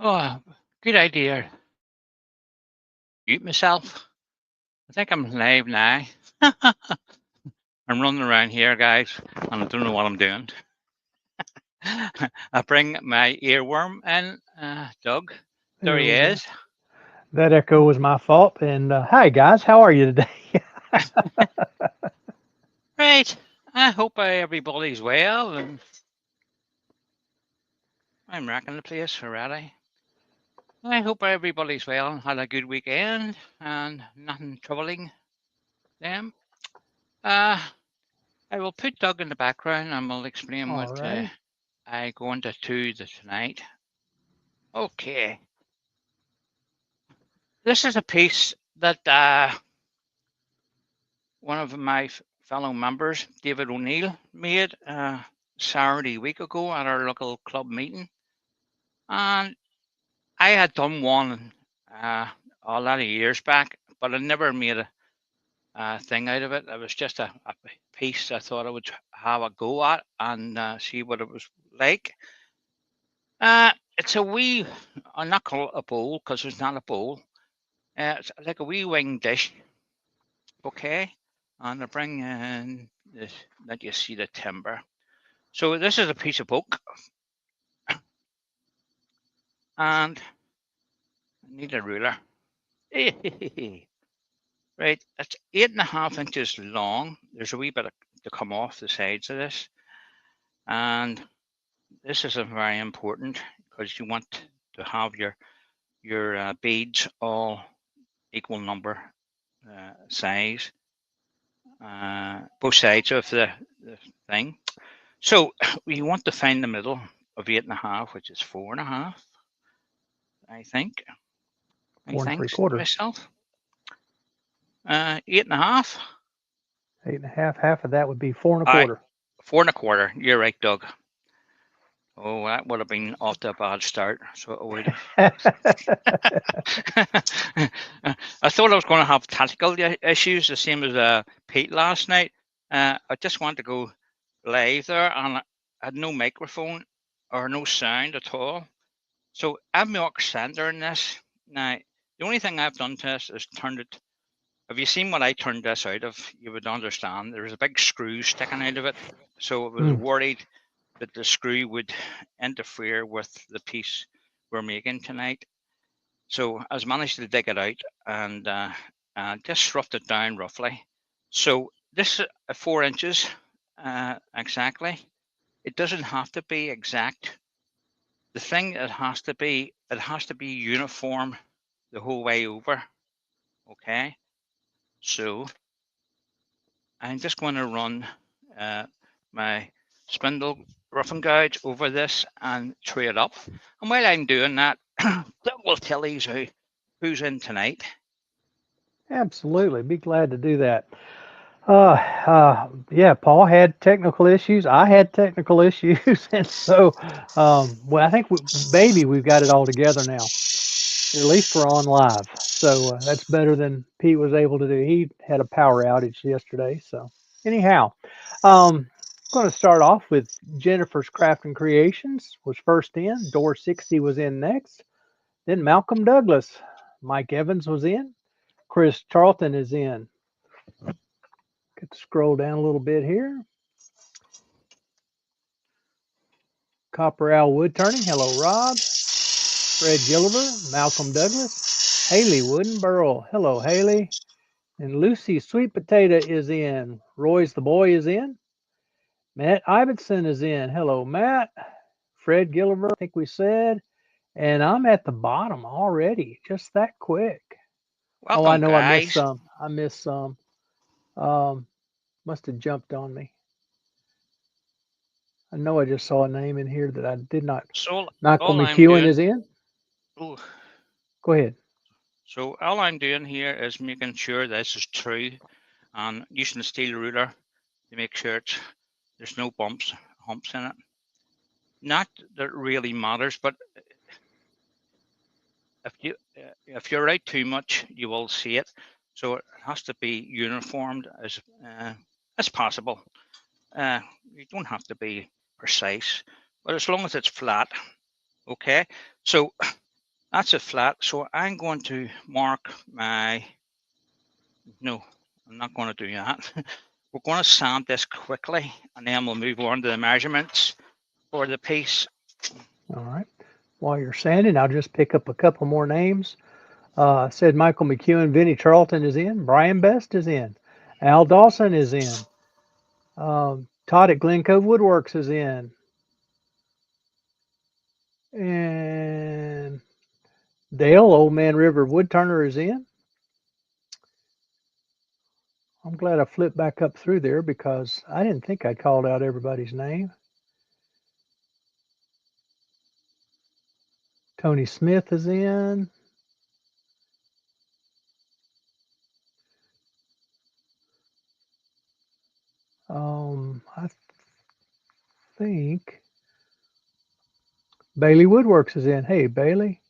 Oh, good idea. Mute myself. I think I'm live now. I'm running around here, guys, and I don't know what I'm doing. I bring my earworm in, Doug. There he Oh, is. that echo was my fault. And hi, guys. How are you today? Right. I hope everybody's well, and I'm wrecking the place already. I hope everybody's well and had a good weekend and nothing troubling them. Uh, I will put Doug in the background and we'll explain All what righty. I go into tonight. Okay. This is a piece that one of my fellow members, David O'Neill, made Saturday week ago at our local club meeting. And I had done one a lot of years back, but I never made a thing out of it. It was just a piece I thought I would have a go at and see what it was like. It's a wee, I'll not call it a bowl because it's not a bowl. It's like a wee wing dish, okay? And I bring in this, let you see the timber. So this is a piece of oak, and I need a ruler. Right, it's 8.5 inches long. There's a wee bit to come off the sides of this, and this is a very important because you want to have your beads all equal number size, both sides of the thing. So we want to find the middle of 8.5, which is 4.5. I think. I Four and think three quarters. myself. 8.5. 8.5. Half of that would be four and a All right, quarter. 4.25. You're right, Doug. Oh, that would have been off to a bad start. So it would have. I thought I was going to have tactical issues, the same as Pete last night. I just wanted to go live there, and I had no microphone or no sound at all. So I'm the center in this. Now, the only thing I've done to this is turned it. Have you seen what I turned this out of? You would understand. There was a big screw sticking out of it. So I was Hmm. worried that the screw would interfere with the piece we're making tonight. So I was managed to dig it out and just roughed it down roughly. So this is 4 inches exactly. It doesn't have to be exact. The thing it has to be uniform the whole way over. Okay. So I'm just going to run uh, my spindle roughing gouge over this and tray it up. And while I'm doing that, that will tell you who's in tonight. Absolutely. Be glad to do that. Yeah, Paul had technical issues. I had technical issues. And so, well, I think maybe we've got it all together now. At least we're on live. So that's better than Pete was able to do. He had a power outage yesterday. So, anyhow, going to start off with Jennifer's Craft and Creations was first in. Door 60 was in next. Then Malcolm Douglas. Mike Evans was in. Chris Charlton is in. Could scroll down a little bit here. Copper Owl Wood Turning. Hello, Rob. Fred Gilliver. Malcolm Douglas. Haley Woodenboro. Hello, Haley. And Lucy Sweet Potato is in. Roy's the Boy is in. Matt Ivinson is in. Hello, Matt. Fred Gilliver, I think we said. And I'm at the bottom already, just that quick. Oh, I Welcome, know I missed guys. some. I missed some. Um, must have jumped on me. I know I just saw a name in here that I did not. So Michael all I'm McEwen doing, is in. oh, Go ahead. so all I'm doing here is making sure this is true, and using a steel ruler to make sure there's no humps in it. Not that it really matters, but if you're out too much, you will see it. So it has to be uniformed as possible. You don't have to be precise, but as long as it's flat, okay. So That's a flat. So I'm going to mark my, no, I'm not going to do that. We're going to sand this quickly, and then we'll move on to the measurements for the piece. All right. While you're sanding, I'll just pick up a couple more names. Said Michael McEwen, Vinnie Charlton is in. Brian Best is in. Al Dawson is in. Todd at Glen Cove Woodworks is in. And Dale, Old Man River Woodturner is in. I'm glad I flipped back up through there because I didn't think I called out everybody's name. Tony Smith is in. I think Bailey Woodworks is in. Hey, Bailey.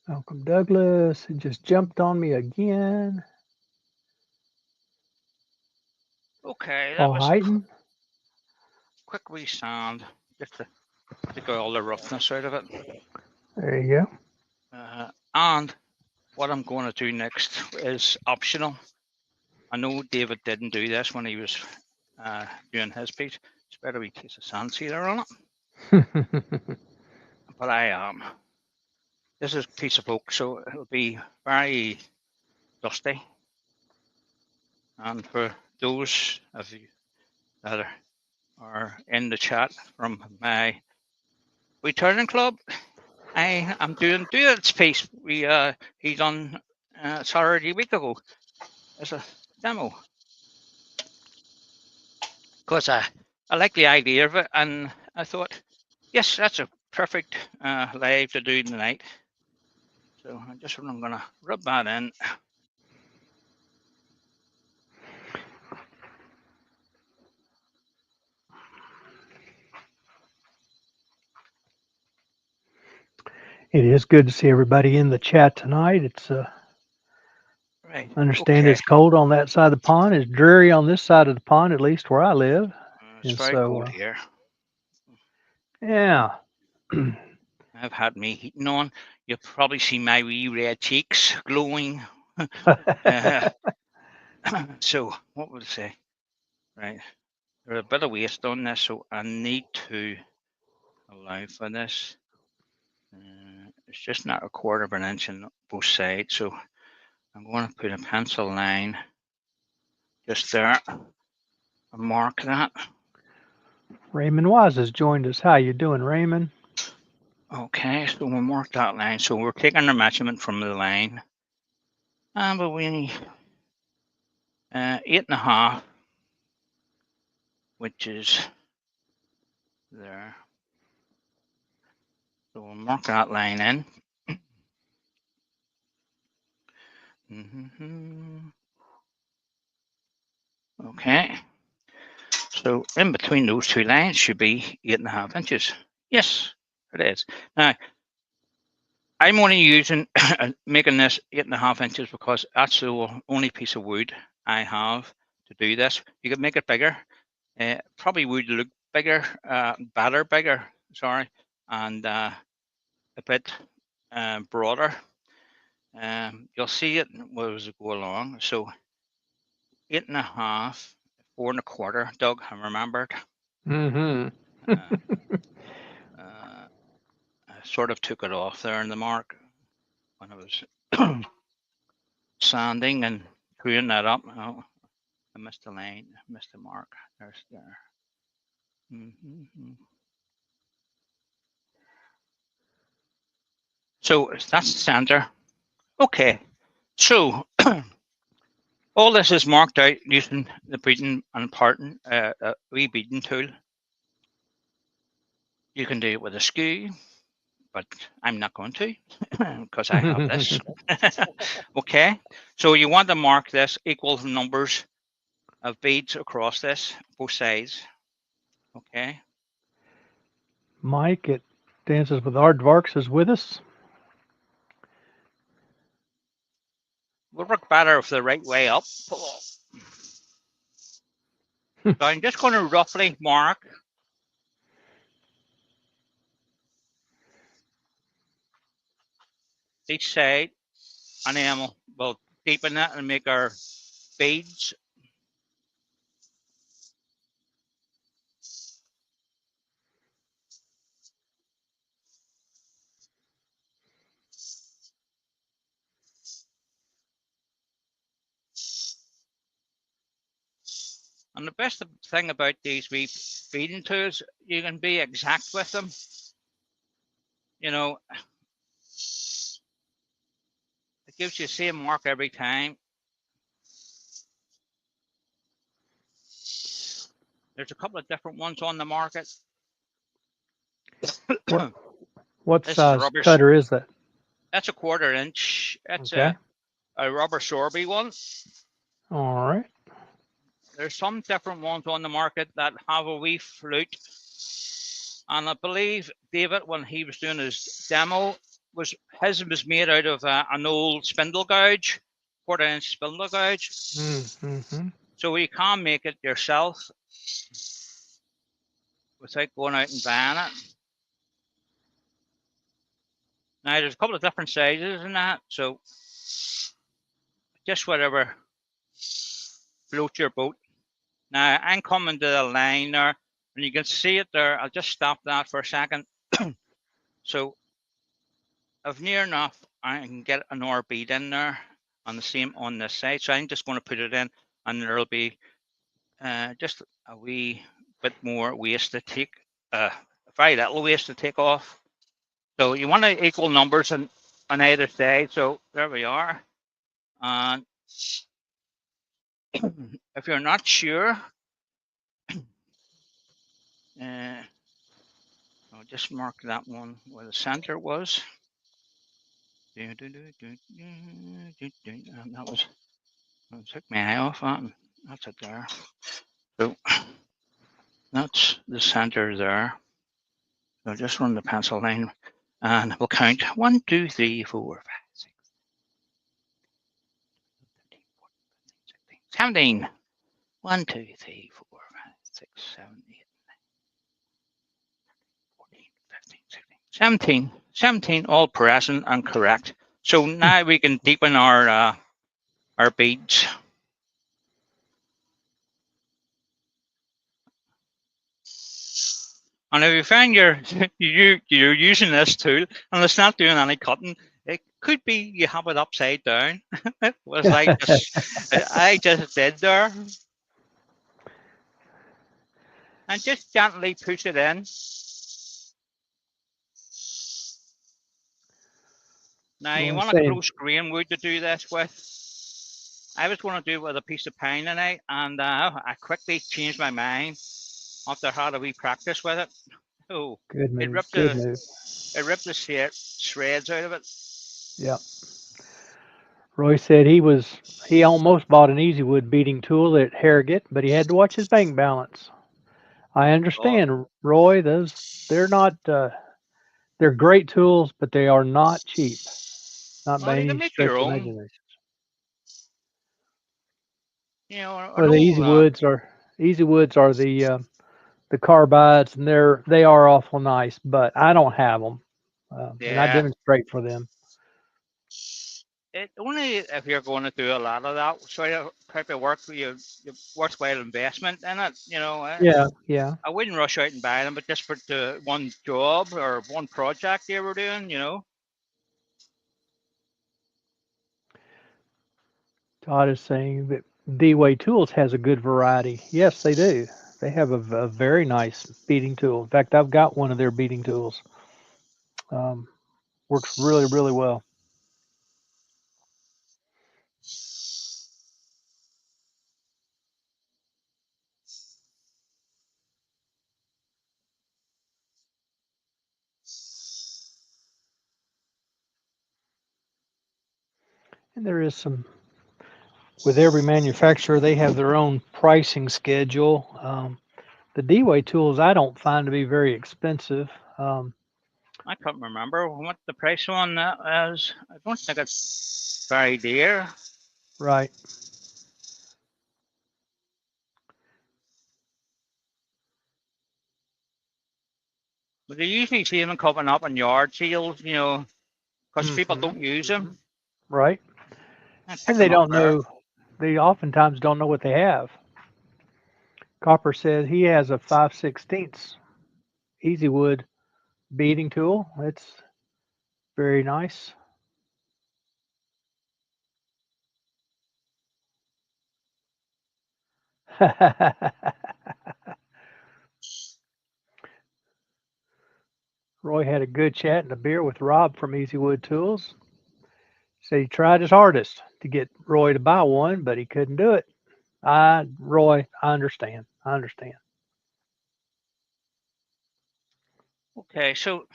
Malcolm Douglas, it just jumped on me again. Okay, that Paul was Heighton. quick resand just to take all the roughness out of it. There you go. And what I'm going to do next is optional. I know David didn't do this when he was doing his piece. It's better we case of sand sealer on it. But I am. This is a piece of oak, so it'll be very dusty. And for those of you that are in the chat from my returning club, I am doing David's piece. He done Saturday week ago as a demo. Because I like the idea of it, and I thought, yes, that's a perfect live to do tonight. So I'm going to rub that in. It is good to see everybody in the chat tonight. It's right. Understand it's cold on that side of the pond. It's dreary on this side of the pond, at least where I live. It's very cold here. Yeah. I've had me heating on. You'll probably see my wee red cheeks glowing. So what would I say? Right. There's a bit of waste on this, so I need to allow for this. It's just not a quarter of an inch on both sides, so I'm going to put a pencil line just there and mark that. Raymond Wise has joined us. How you doing, Raymond? Okay, so we'll mark that line. So we're taking the measurement from the line, but we need 8.5, which is there. So we'll mark that line in. Okay. So in between those two lines should be 8.5 inches. Yes, it is. Now, I'm only using making this 8.5 inches because that's the only piece of wood I have to do this. You could make it bigger. Probably would look bigger, bigger, sorry, and a bit broader. You'll see it as we go along. So 8.5, 4.25, Doug, I remembered. I sort of took it off there in the mark when I was sanding and screwing that up. Oh, I missed the line, missed the mark. There's there. So that's the center. Okay, so all this is marked out using the beating and parting, beating tool. You can do it with a skew, but I'm not going to because I have this. Okay, so you want to mark this equal numbers of beads across this, both sides. Okay. Mike at Dances with Aardvarks is with us. Will work better if the right way up. So I'm just going to roughly mark each side, and then we'll deepen it and make our beads. And the best thing about these wee beading tools, you can be exact with them. You know, it gives you the same mark every time. There's a couple of different ones on the market. What This is size rubber. cutter is that? That's a 1/4 inch. That's Okay. a rubber sorby one. All right. There's some different ones on the market that have a wee flute. And I believe David, when he was doing his demo, his was made out of an old spindle gouge, 1/4 inch spindle gouge. Mm-hmm. So you can make it yourself without going out and buying it. Now there's a couple of different sizes in that, so just whatever floats your boat. Now I'm coming to the line there, and you can see it there. I'll just stop that for a second. So if near enough, I can get an R bead in there on the same on this side. So I'm just going to put it in, and there'll be just a wee bit more waste to take, very little waste to take off. So you want to equal numbers on either side. So there we are. And if you're not sure, I'll just mark that one where the center was. And that took my eye off that. That's it there. So that's the center there. So just run the pencil line and we'll count 1, 2, 3, 4, 5, 6, 17. 1, 2, 3, 4, 5, 6, 7, 8, 9, 14, 15, 16, 17. 17 all present and correct. So now we can deepen our beads. And if you find you're using this tool and it's not doing any cutting, it could be you have it upside down. It was like I just did there. And just gently push it in. Now you want a close grain wood to do this with. I was going to do it with a piece of pine tonight, and I quickly changed my mind after I had a wee practice with it. Oh, Good move. It ripped Good move. It ripped the shreds out of it. Yep. Roy said he almost bought an Easywood beating tool at Harrogate, but he had to watch his bank balance. I understand, Roy. They're not they're great tools, but they are not cheap. Not by You can any make stretch your of own. imagination. You know, Well, the Easywoods are the carbides, and they are awful nice, but I don't have them, and I demonstrate for them. It only if you're going to do a lot of that sort of type of work, you worthwhile investment in it. You know. Yeah. I wouldn't rush out and buy them, but just for the one job or one project you were doing, you know. Todd is saying that D-Way Tools has a good variety. Yes, they do. They have a very nice beating tool. In fact, I've got one of their beating tools. Works really, really well. And there is some, with every manufacturer, they have their own pricing schedule. The D-Way tools I don't find to be very expensive. I can't remember what the price on that is. I don't think it's very dear. Right. But they usually see them coming up in yard sales, you know. because people don't use them. Right. I pick And they them up don't there. know, they oftentimes don't know what they have. Copper said he has a 5/16 Easy Wood beading tool. It's very nice. Roy had a good chat and a beer with Rob from Easy Wood Tools. Said he tried his hardest to get Roy to buy one, but he couldn't do it. Roy, I understand. I understand. Okay, so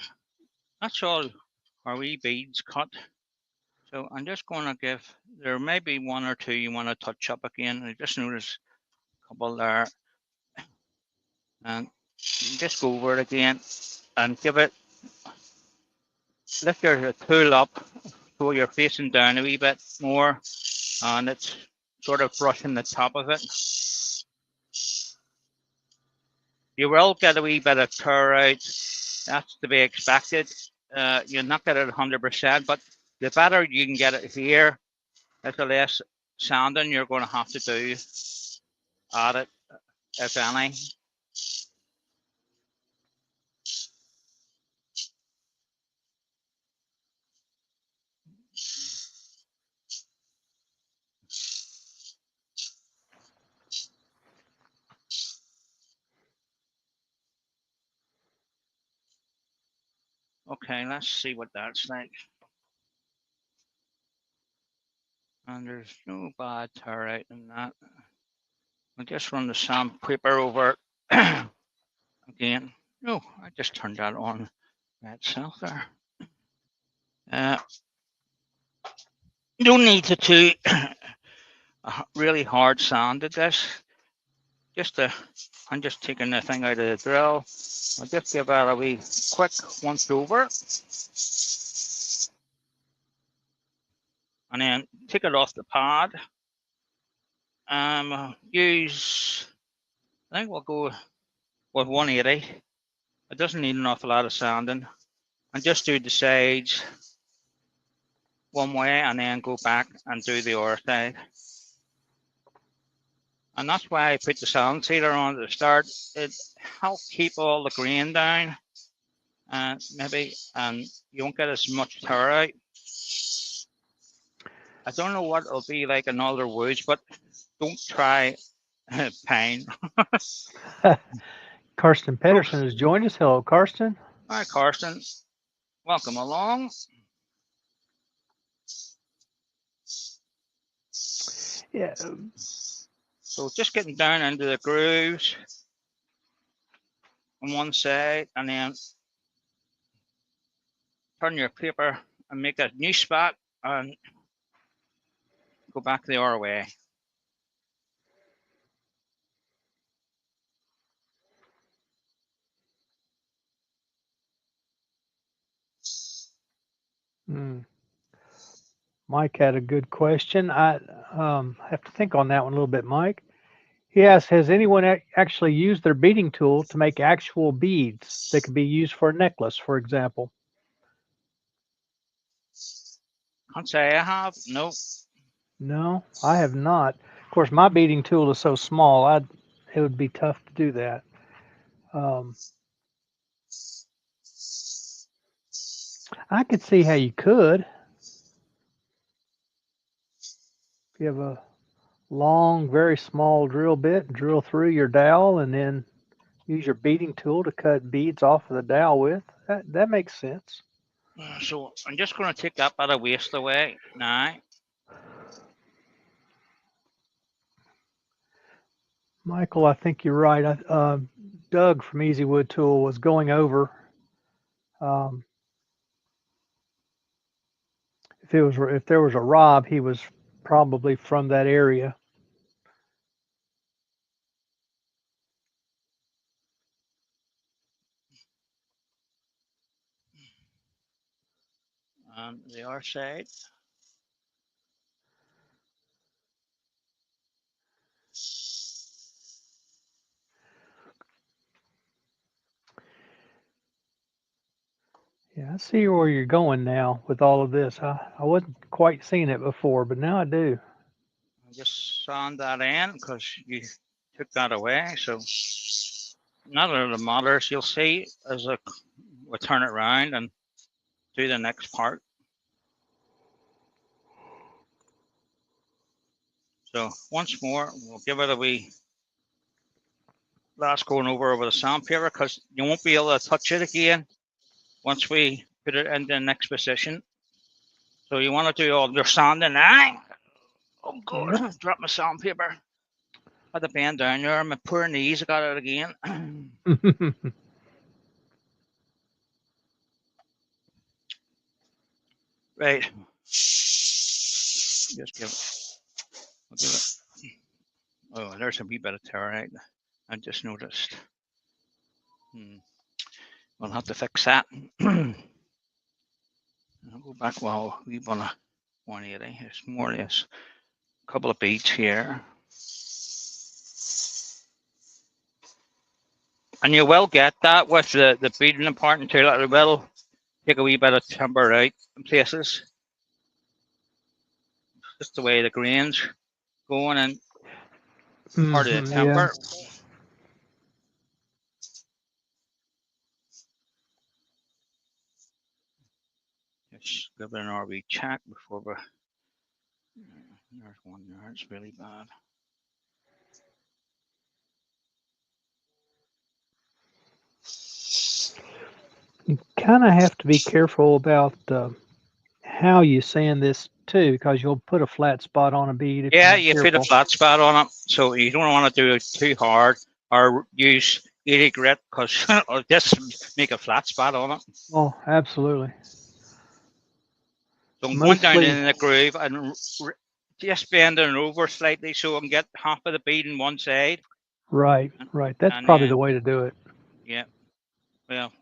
that's all our wee beads cut. So I'm just going to give, there may be one or two you want to touch up again. I just noticed a couple there. And just go over it again and give it, lift your tool up so you're facing down a wee bit more and it's sort of brushing the top of it. You will get a wee bit of tear out. That's to be expected. You'll not get it 100%, but the better you can get it here, the less sanding you're going to have to do at it, if any. Okay, let's see what that's like. And there's no bad tear out in that. I'll just run the sandpaper over it again. No, I just turned that on by itself there. No need to do a really hard sand at this. I'm just taking the thing out of the drill. I'll just give that a wee quick once over. And then take it off the pad. Use, I think we'll go with 180. It doesn't need an awful lot of sanding. And just do the sides one way and then go back and do the other side. And that's why I put the sand sealer on at the start. It helps keep all the grain down. Maybe you won't get as much tear out. I don't know what it'll be like in other woods, but don't try pine. Karsten Pedersen has joined us. Hello, Karsten. Hi, Karsten. Welcome along. Yeah. So just getting down into the grooves on one side and then turn your paper and make a new spot and go back the other way. Mike had a good question. I have to think on that one a little bit, Mike. He asks, has anyone actually used their beading tool to make actual beads that could be used for a necklace, for example? Can't say I have. No. No, I have not. Of course, my beading tool is so small, it would be tough to do that. I could see how you could. If you have a long, very small drill bit, drill through your dowel, and then use your beading tool to cut beads off of the dowel with. That makes sense. So I'm just going to take that bit of waste away now. Michael, I think you're right. Doug from Easy Wood Tool was going over if there was a Rob, he was probably from that area. On the other side. Yeah, I see where you're going now with all of this. I wasn't quite seeing it before, but now I do. I'll just sand that in because you took that away. So none of the matters you'll see as we turn it around and do the next part. So once more, we'll give it a wee last going over with the sandpaper because you won't be able to touch it again once we put it in the next position. So you want to do all your sanding now. Oh God, Yep. drop my sandpaper. Had to bend down there. My poor knees, I got it again. Right. Just give it. I'll give it. Oh, there's a wee bit of terrorite. I just noticed. We'll have to fix that. I'll go back. Well, we want to 180. There's more or less a couple of beads here. And you will get that with the beading and parting tool. It will take a wee bit of timber out in places. Just the way the grains going and part of the timber. Yeah. Just give it an RV check before we. There's one there. It's really bad. You kind of have to be careful about how you sand this too, because you'll put a flat spot on a bead if Yeah, you're not you put a careful. flat spot on it, so you don't want to do it too hard or use 80 grit because it'll just make a flat spot on it. Oh, absolutely. So I'm going down Mostly, in the groove and just bending it over slightly so I can get half of the bead on one side. right. That's And probably the then, way to do it. yeah, well,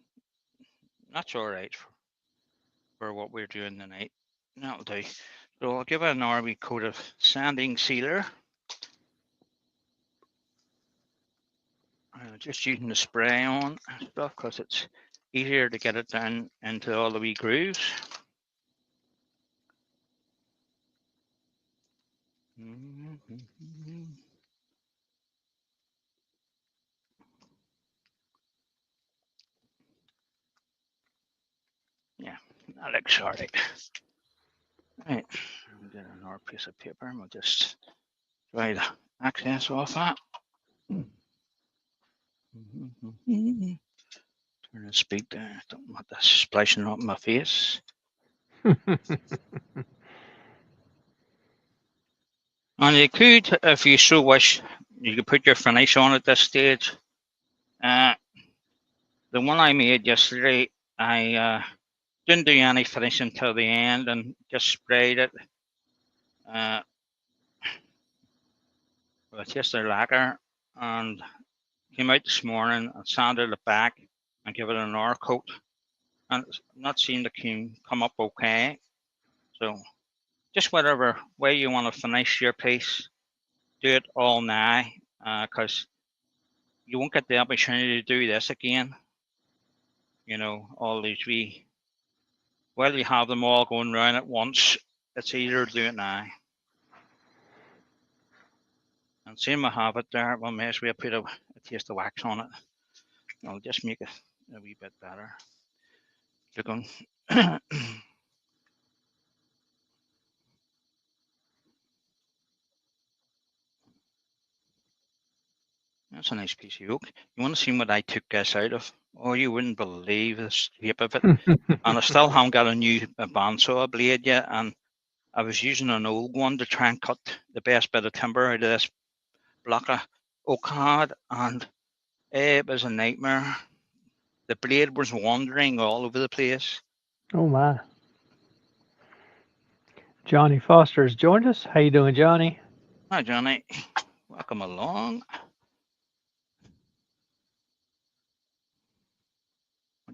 that's all right for what we're doing tonight. That'll do. So I'll give it an RB coat of sanding sealer. Just using the spray on stuff because it's easier to get it down into all the wee grooves. Yeah, that looks all right. Right, we'll get another piece of paper and we'll just try the access off that. Turn the speed down. Don't want that splashing up my face. And you could, if you so wish, you could put your finish on at this stage. The one I made yesterday, I didn't do any finishing till the end and just sprayed it with just a lacquer and came out this morning and sanded it back and give it an hour coat, and it's not seemed to come up okay. So just whatever way you want to finish your piece, do it all now, because you won't get the opportunity to do this again. You know, all these wee. Well, you have them all going round at once. It's easier to do it now. And same I have it there. Well, may as well put a taste of wax on it. I'll just make it a wee bit better looking. That's a nice piece of oak. You want to see what I took this out of? Oh, you wouldn't believe the shape of it. And I still haven't got a new bandsaw blade yet. And I was using an old one to try and cut the best bit of timber out of this block of oak hard. And it was a nightmare. The blade was wandering all over the place. Oh my. Johnny Foster's joined us. How you doing, Johnny? Hi, Johnny. Welcome along.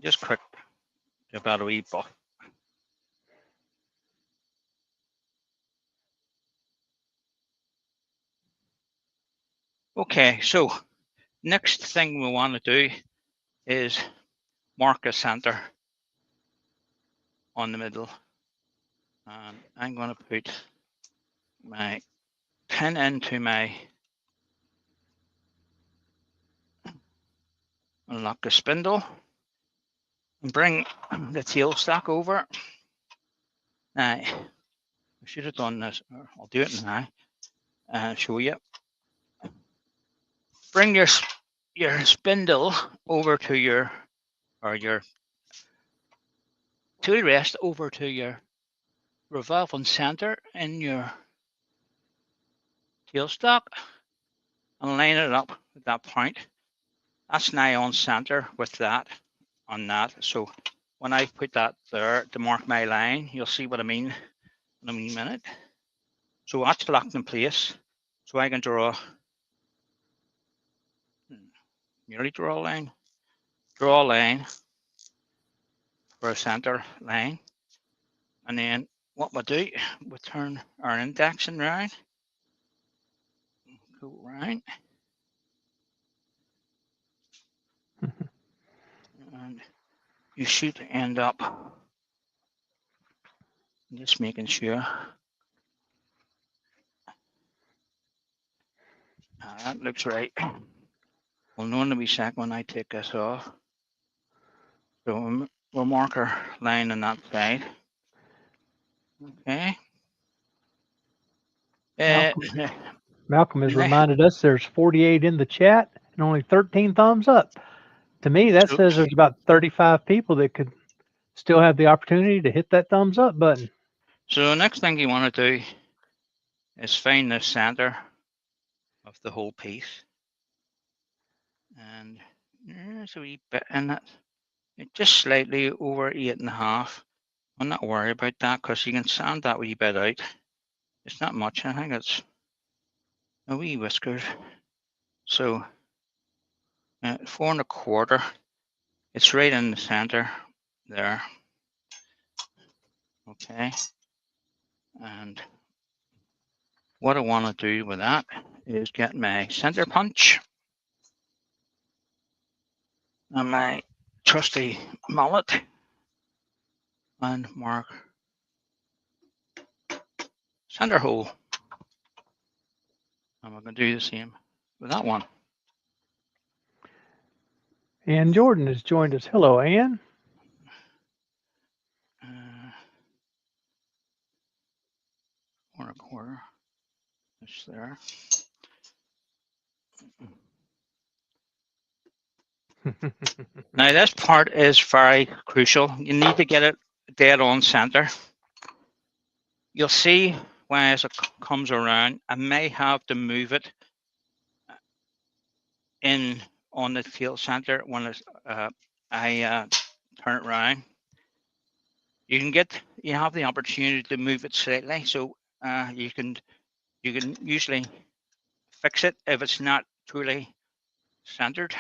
Just quick about a wee buff. Okay, so next thing we want to do is mark a center. on the middle. And I'm going to put my pin into my unlock the spindle and bring the tailstock over. Now, I should have done this. I'll do it now and show you. Bring your spindle over to your tool rest over to your revolving center in your tailstock and line it up at that point. That's now on center with that on that. So when I put that there to mark my line, you'll see what I mean in a wee minute. So that's locked in place. So I can merely draw a line for a center line. And then what we'll do, we'll turn our indexing round, go round. And you should end up just making sure that looks right. We'll know in a wee sec when I take this off. So we'll mark our line on that side. Okay. Malcolm has reminded us there's 48 in the chat and only 13 thumbs up. To me, that says there's about 35 people that could still have the opportunity to hit that thumbs up button. So the next thing you want to do is find the center of the whole piece. And there's a wee bit in it. It's just slightly over 8.5. I'm not worried about that because you can sand that wee bit out. It's not much. I think it's a wee whiskers. So 4 1/4. It's right in the center there. Okay. And what I want to do with that is get my center punch and my trusty mallet and mark center hole. And we're going to do the same with that one. Ann Jordan has joined us. Hello, Ann. 4 1/4. It's there. Now this part is very crucial. You need to get it dead on center. You'll see when as it comes around, I may have to move it in on the tail center when I turn it around. You have the opportunity to move it slightly, so you can usually fix it if it's not truly centered.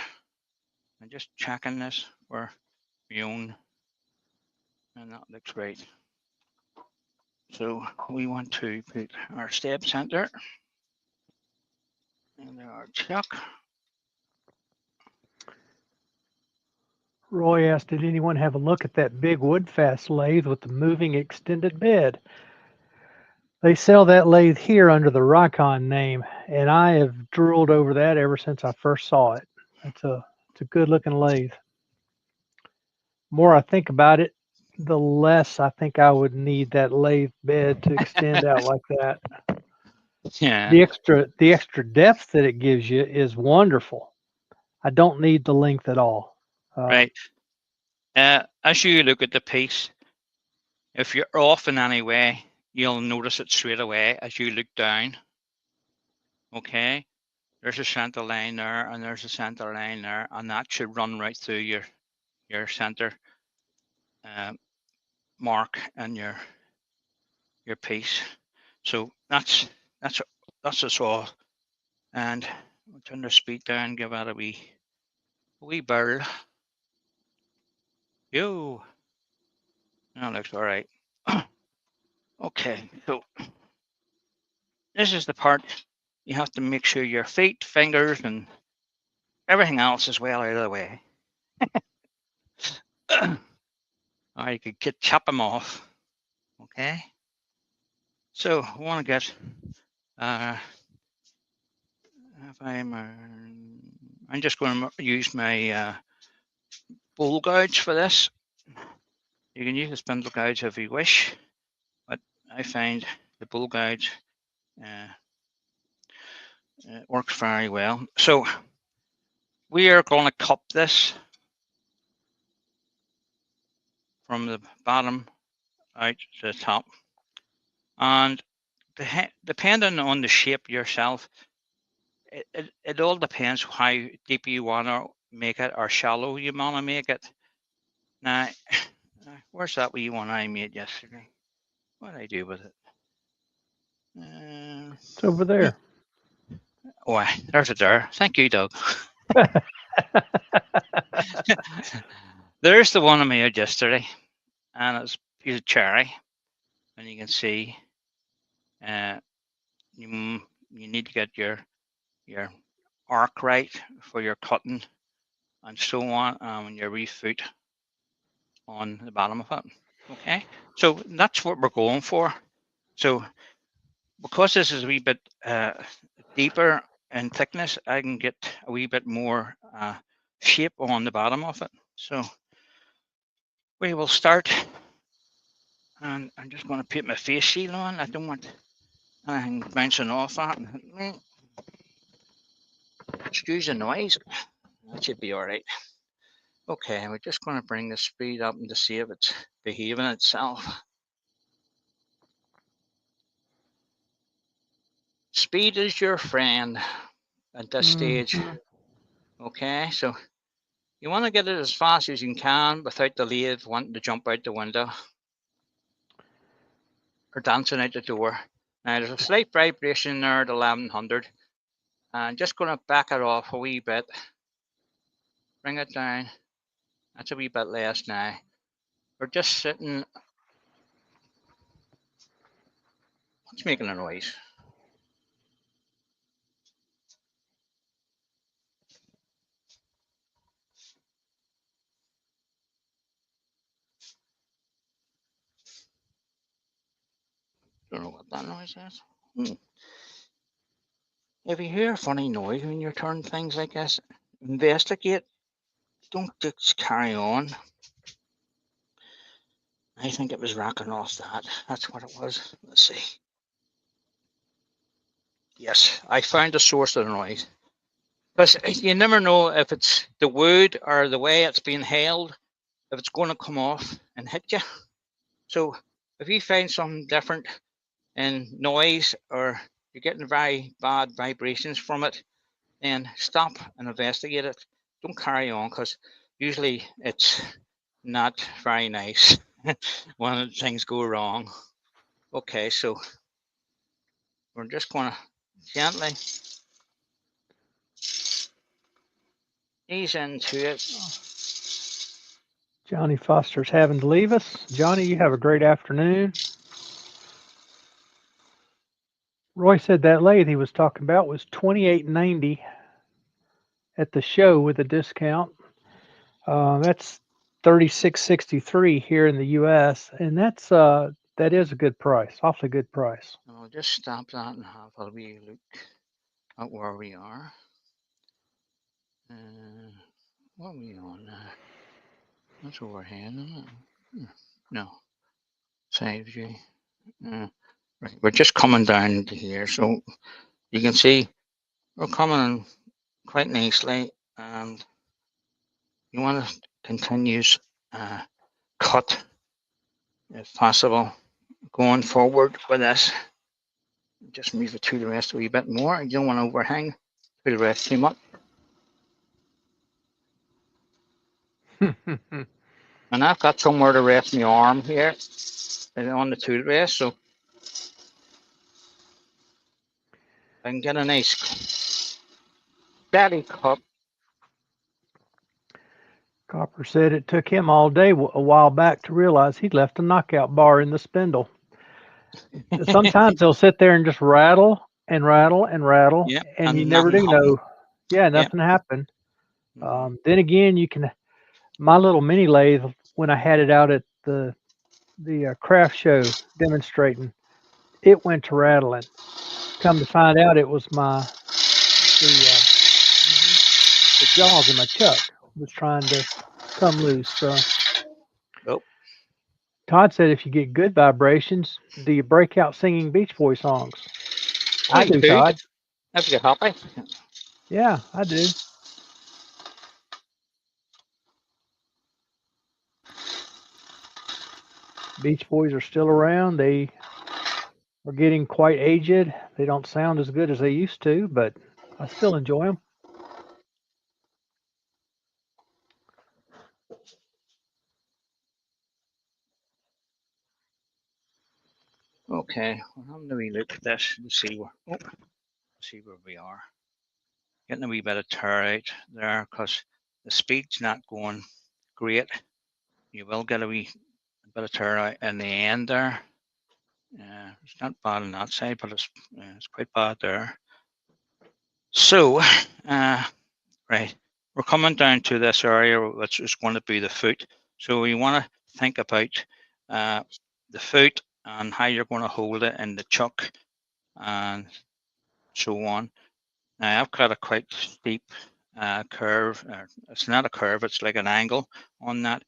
I'm just checking this for my own, and that looks right. So we want to put our step center, and there our chuck. Roy asked, did anyone have a look at that big Woodfast lathe with the moving extended bed? They sell that lathe here under the Rikon name, and I have drooled over that ever since I first saw it. It's a good looking lathe. The more I think about it, the less I think I would need that lathe bed to extend out like that. Yeah. The extra depth that it gives you is wonderful. I don't need the length at all. Right. As you look at the piece, if you're off in any way, you'll notice it straight away as you look down. Okay. There's a center line there, and there's a center line there, and that should run right through your center mark and your piece. So that's us all. And we'll turn the speed down, give that a wee barrel. Yo, that looks all right. Okay, so this is the part you have to make sure your feet, fingers, and everything else is well out of the way. or you could chop them off. Okay. So I want to get, if I'm just going to use my bowl gouge for this. You can use the spindle gouge if you wish, but I find the bowl gouge works very well. So we are going to cup this from the bottom out to the top, and depending on the shape yourself, it all depends how deep you want to make it or shallow you want to make it. Now, where's that wee one I made yesterday? What did I do with it? It's over there. Oh, there's it there. Thank you, Doug. There's the one I made yesterday, and it's a piece of cherry, and you can see you need to get your arc right for your cutting and so on, and your refoot on the bottom of it. Okay, so that's what we're going for. So because this is a wee bit deeper in thickness, I can get a wee bit more shape on the bottom of it. So we will start, and I'm just going to put my face shield on. I don't want anything bouncing off that. Excuse the noise. That should be all right. Okay, we're just going to bring the speed up and to see if it's behaving itself. Speed is your friend at this stage. Okay, so you want to get it as fast as you can without the lathe wanting to jump out the window or dancing out the door. Now there's a slight vibration there at 1100. I'm just going to back it off a wee bit. Bring it down. That's a wee bit less now. We're just sitting. What's making a noise? Don't know what that noise is. If you hear a funny noise when you're turning things like this, investigate. Don't just carry on. I think it was rocking off that. That's what it was. Let's see. Yes, I found the source of the noise. Because you never know if it's the wood or the way it's being held, if it's going to come off and hit you. So if you find something different in noise or you're getting very bad vibrations from it, then stop and investigate it. Don't carry on, because usually it's not very nice when things go wrong. Okay, so we're just going to gently ease into it. Johnny Foster's having to leave us. Johnny, you have a great afternoon. Roy said that lathe he was talking about was $28.90 at the show with a discount. That's $36.63 here in the U.S., and that is a good price, awfully good price. I'll just stop that and have a wee look at where we are. What are we on now? That's overhead, isn't it? No. 5G. Right, we're just coming down to here, so you can see we're coming quite nicely, and you want to continuous cut if possible going forward with this. Just move it to the rest a wee bit more. You don't want to overhang to the rest too much. And I've got somewhere to rest my arm here on the tool rest, so I can get a nice steady cut. Copper said it took him all day a while back to realize he'd left a knockout bar in the spindle. Sometimes they'll sit there and just rattle and rattle and rattle, Yeah, and you never do know. Yeah, nothing happened. Then again, my little mini lathe, when I had it out at the craft show demonstrating, it went to rattling. Come to find out, it was the jaws of my chuck was trying to come loose. So Oh, Todd said, if you get good vibrations, do you break out singing Beach Boy songs? I do, could. Todd. If you're happy. Yeah, I do. Beach Boys are still around. They are getting quite aged. They don't sound as good as they used to, but I still enjoy them. Okay, well, I'm going to look at this and see where we are. Getting a wee bit of tear out there because the speed's not going great. You will get a wee bit of tear out in the end there. It's not bad on that side, but it's quite bad there. So, right, we're coming down to this area, which is going to be the foot. So we want to think about the foot and how you're going to hold it in the chuck and so on. Now I've got a quite steep curve. It's not a curve, it's like an angle on that.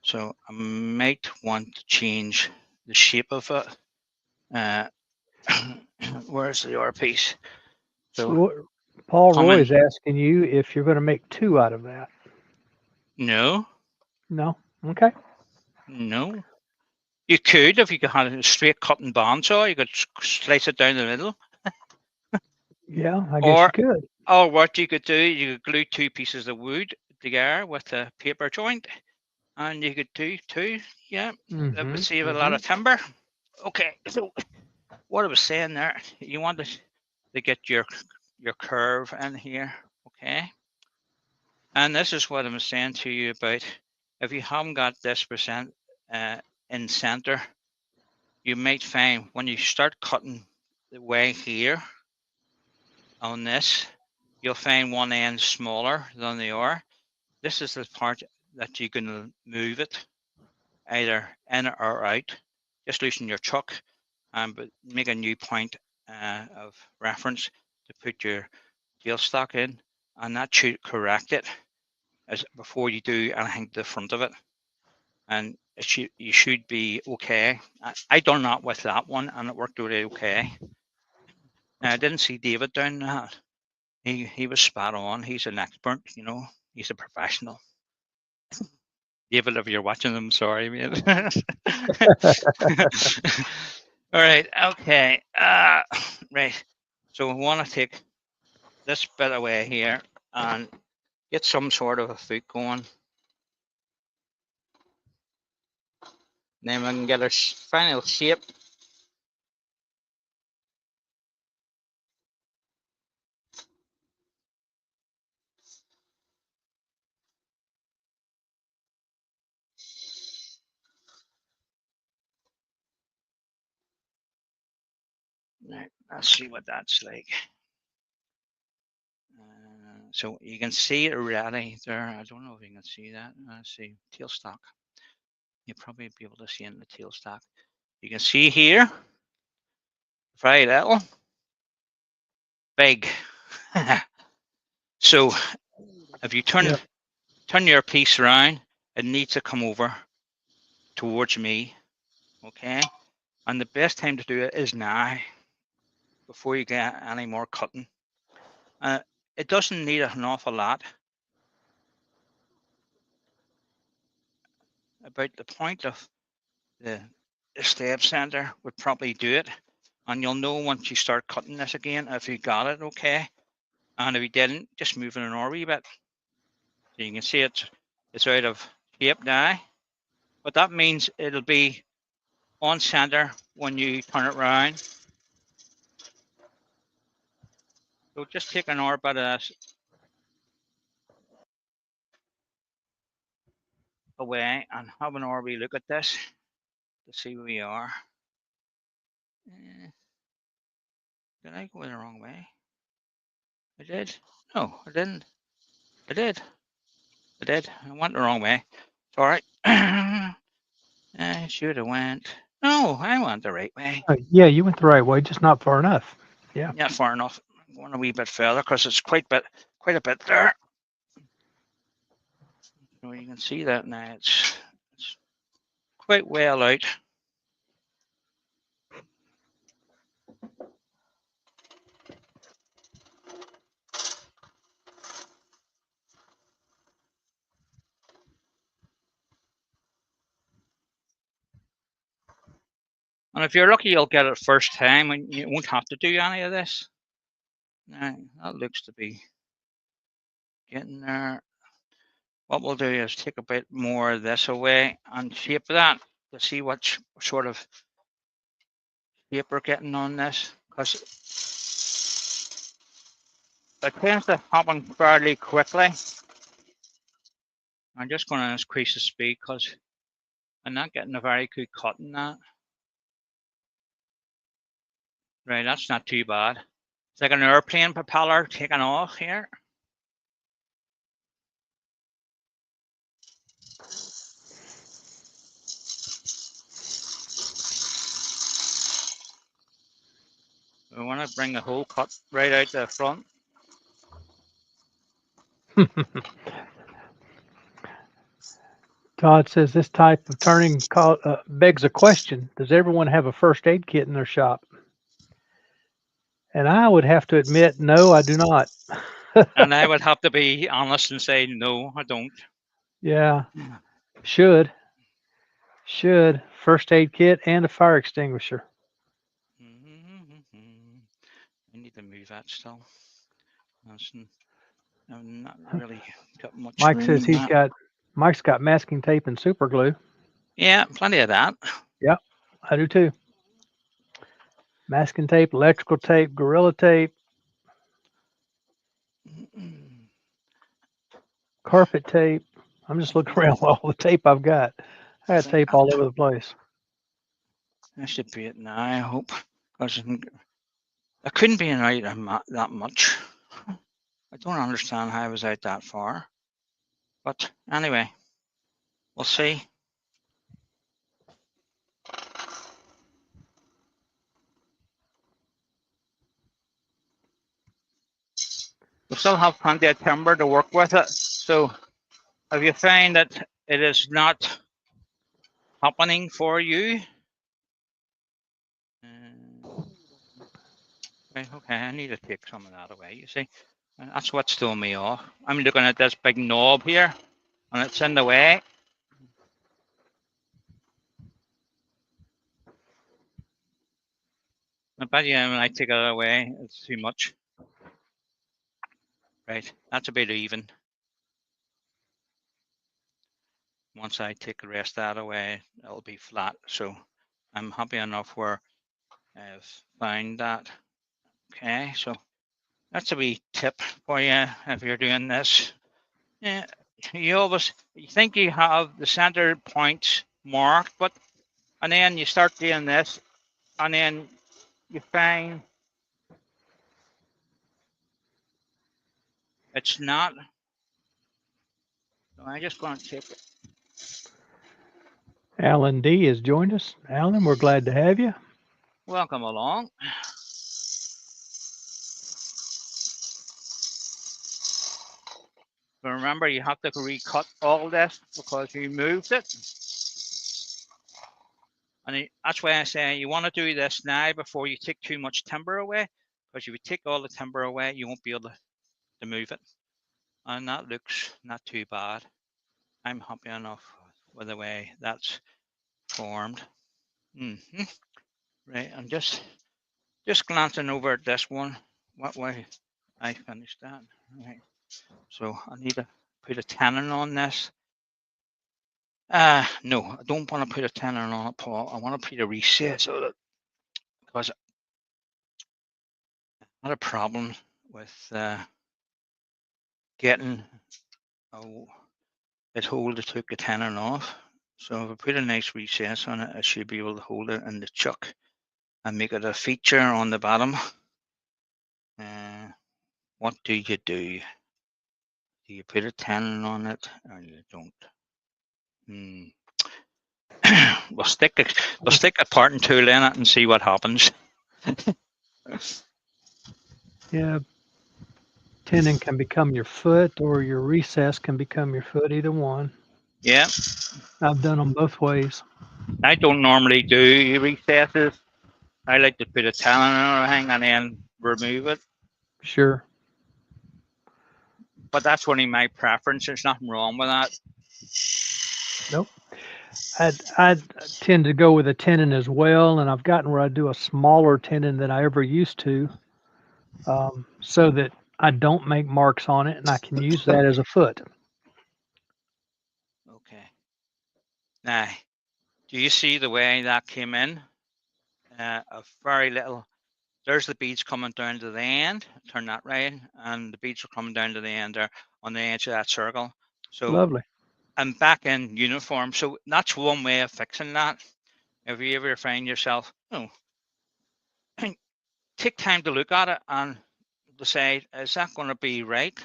So I might want to change the shape of it. Where's the R piece? So Paul Roy coming, is asking you if you're going to make two out of that. no, No? Okay. no. You could if you could have a straight cutting bandsaw, you could slice it down the middle. Yeah, I guess you Or could. or what you could do, you could glue two pieces of wood together with a paper joint, and you could do two. Yeah, that would save a lot of timber. Okay, so what I was saying there, you want to get your curve in here, okay? And this is what I'm saying to you about if you haven't got this percent in center, you might find when you start cutting the way here on this, you'll find one end smaller than the other. This is the part that you're going to move it either in or out. Just loosen your chuck but make a new point of reference to put your tailstock in, and that should correct it as before you do anything to the front of it. And you should be okay. I done that with that one, and it worked really okay. Now, I didn't see David down that. He was spot on. He's an expert, you know. He's a professional. David, if you're watching, I'm sorry, mate. All right. Okay. Right. So we want to take this bit away here and get some sort of a foot going. Then we can get our final shape. Right, let's see what that's like. So you can see it already there. I don't know if you can see that. Let's see, tailstock. You'll probably be able to see in the tailstock. You can see here, very little, big. So if you turn your piece around, it needs to come over towards me, okay? And the best time to do it is now, before you get any more cutting. It doesn't need an awful lot. About the point of the step center would probably do it. And you'll know once you start cutting this again if you got it okay. And if you didn't, just move it an wee bit. So you can see it's out of shape now. But that means it'll be on center when you turn it around. So just take an hour bit of this away and have an hour look at this to see where we are. Did I go the wrong way? I did. No, I didn't. I did. I did. I went the wrong way. It's all right. I should have went. No, I went the right way. Yeah, you went the right way, just not far enough. Yeah. Not far enough. I'm going a wee bit further because it's quite a bit there. So you can see that now. It's quite well out. And if you're lucky, you'll get it first time and you won't have to do any of this. Now, that looks to be getting there. What we'll do is take a bit more of this away and shape that to see what sort of shape we're getting on this, because it tends to happen fairly quickly. I'm just going to increase the speed because I'm not getting a very good cut in that. Right, that's not too bad. It's like an airplane propeller taking off here. We want to bring the whole cut right out the front. Todd says this type of turning begs a question. Does everyone have a first aid kit in their shop? And I would have to admit, no, I do not. And I would have to be honest and say, no, I don't. Yeah. Should. First aid kit and a fire extinguisher. I need to move that still. I'm not really got much Mike room says in that. Mike's got masking tape and super glue. Yeah, plenty of that. Yep, I do too. Masking tape, electrical tape, Gorilla tape, carpet tape. I'm just looking around all the tape I've got. I got tape all over the place. That should be it now, I hope. Because I couldn't be out that much. I don't understand how I was out that far. But anyway, we'll see. We still have plenty of timber to work with it. So if you find that it is not happening for you, right, okay, I need to take some of that away, you see. And that's what's throwing me off. I'm looking at this big knob here, and it's in the way. I bet you when I take it away, it's too much. Right, that's about even. Once I take the rest of that away, it'll be flat. So I'm happy enough where I've found that. Okay, so that's a wee tip for you if you're doing this. Yeah, you think you have the center points marked, and then you start doing this, and then you find it's not. So I'm just going to take it. Alan D has joined us. Alan, we're glad to have you. Welcome along. But remember, you have to recut all this because you moved it. And that's why I say you want to do this now before you take too much timber away, because if you take all the timber away, you won't be able to move it. And that looks not too bad. I'm happy enough with the way that's formed. Right, I'm just glancing over at this one, what way I finished that. Right, so I need to put a tenon on this. No, I don't want to put a tenon on it, Paul. I want to put a recess on it because I had a problem with getting it hold to take the tenon off. So if I put a nice recess on it, I should be able to hold it in the chuck and make it a feature on the bottom. What do you do? Do you put a tenon on it or you don't? we'll stick a parting tool in it and see what happens. Yeah. Tendon can become your foot, or your recess can become your foot, either one. Yeah, I've done them both ways. I don't normally do recesses. I like to put a talon or everything and then remove it. Sure. But that's only my preference. There's nothing wrong with that. Nope. I tend to go with a tendon as well, and I've gotten where I do a smaller tendon than I ever used to, so that I don't make marks on it, and I can use that as a foot. Okay. Now, do you see the way that came in? A very little. There's the beads coming down to the end. Turn that right, and the beads are coming down to the end there on the edge of that circle. So Lovely. I'm back in uniform. So that's one way of fixing that. If you ever find yourself, take time to look at it and decide, is that going to be right?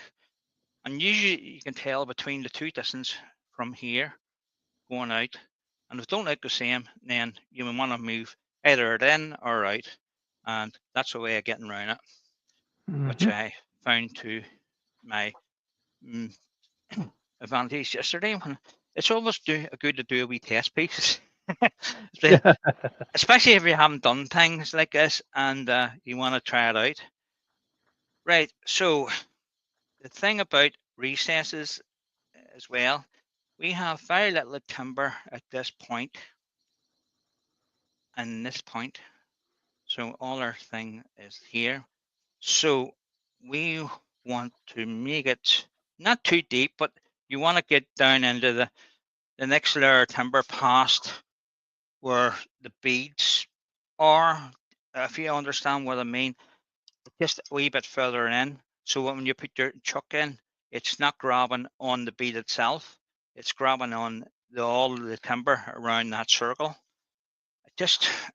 And usually you can tell between the two distance from here going out. And if it don't look the same, then you will want to move either it in or out. And that's a way of getting around it, which I found to my advantage yesterday. When it's always good to do a wee test piece. Especially if you haven't done things like this and you want to try it out. Right, so the thing about recesses as well, we have very little timber at this point and this point. So all our thing is here. So we want to make it not too deep, but you want to get down into the next layer of timber past where the beads are, if you understand what I mean, just a wee bit further in. So when you put your chuck in, it's not grabbing on the bead itself, it's grabbing on all the timber around that circle.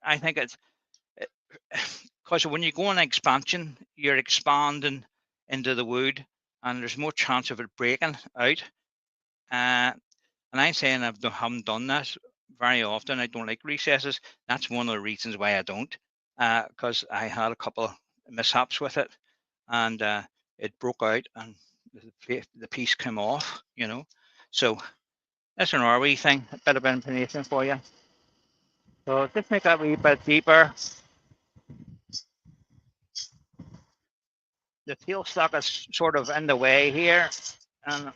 I think it's because when you go on expansion, you're expanding into the wood, and there's more chance of it breaking out. And I'm saying I haven't done this very often. I don't like recesses. That's one of the reasons why I don't, because I had a couple of mishaps with it, and it broke out, and the piece came off. So that's an wee thing, a bit of information for you. So just make that a wee bit deeper. The tailstock is sort of in the way here, and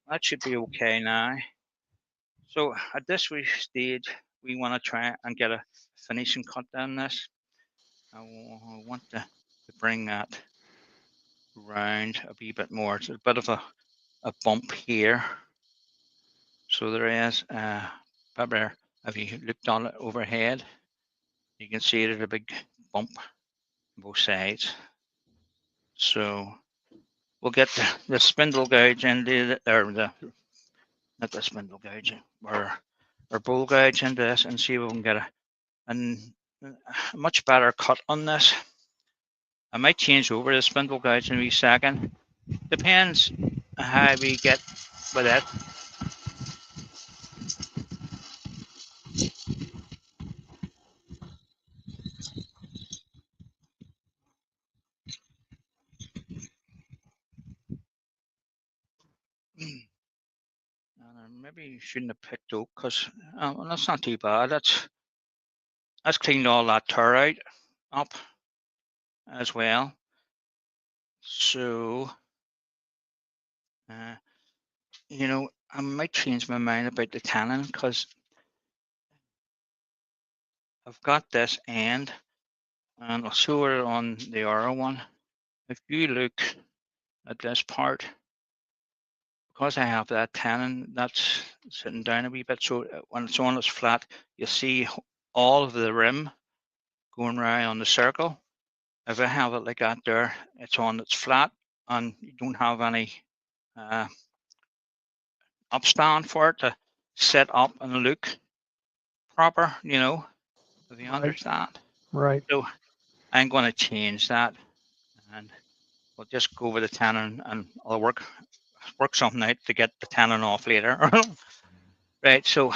that should be okay now. So at this stage, we want to try and get a finishing cut on this. I want to bring that round a wee bit more. It's a bit of a bump here. So there is probably, if you looked on it overhead, you can see there's a big bump on both sides. So we'll get the spindle gouge into not the spindle gouge, or bowl gouge into this, and see if we can get a much better cut on this. I might change over the spindle gouge in a wee second. Depends how we get with it. Maybe you shouldn't have picked oak, because well, that's not too bad. That's cleaned all that tar up as well. So I might change my mind about the tannin, because I've got this end, and I'll show it on the other one. If you look at this part, because I have that tannin that's sitting down a wee bit, so when it's on its flat, you'll see all of the rim going around on the circle. If I have it like that there, it's on its flat, and you don't have any upstand for it to set up and look proper, if you understand. Right. So I'm going to change that and we'll just go over the tannin, and I'll work something out to get the tannin off later. Right, so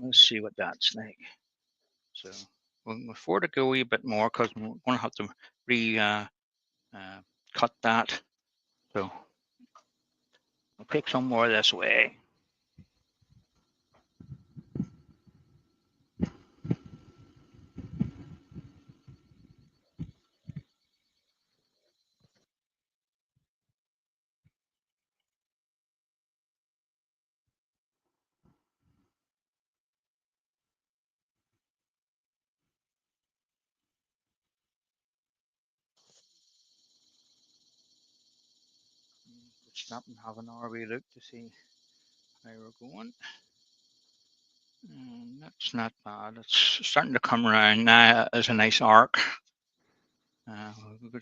let's see what that's like. So we'll afford to go a wee bit more because we're going to have to cut that. So I'll pick some more this way. Stop and have an RV look to see how we're going. And that's not bad. It's starting to come around now. There's a nice arc. We could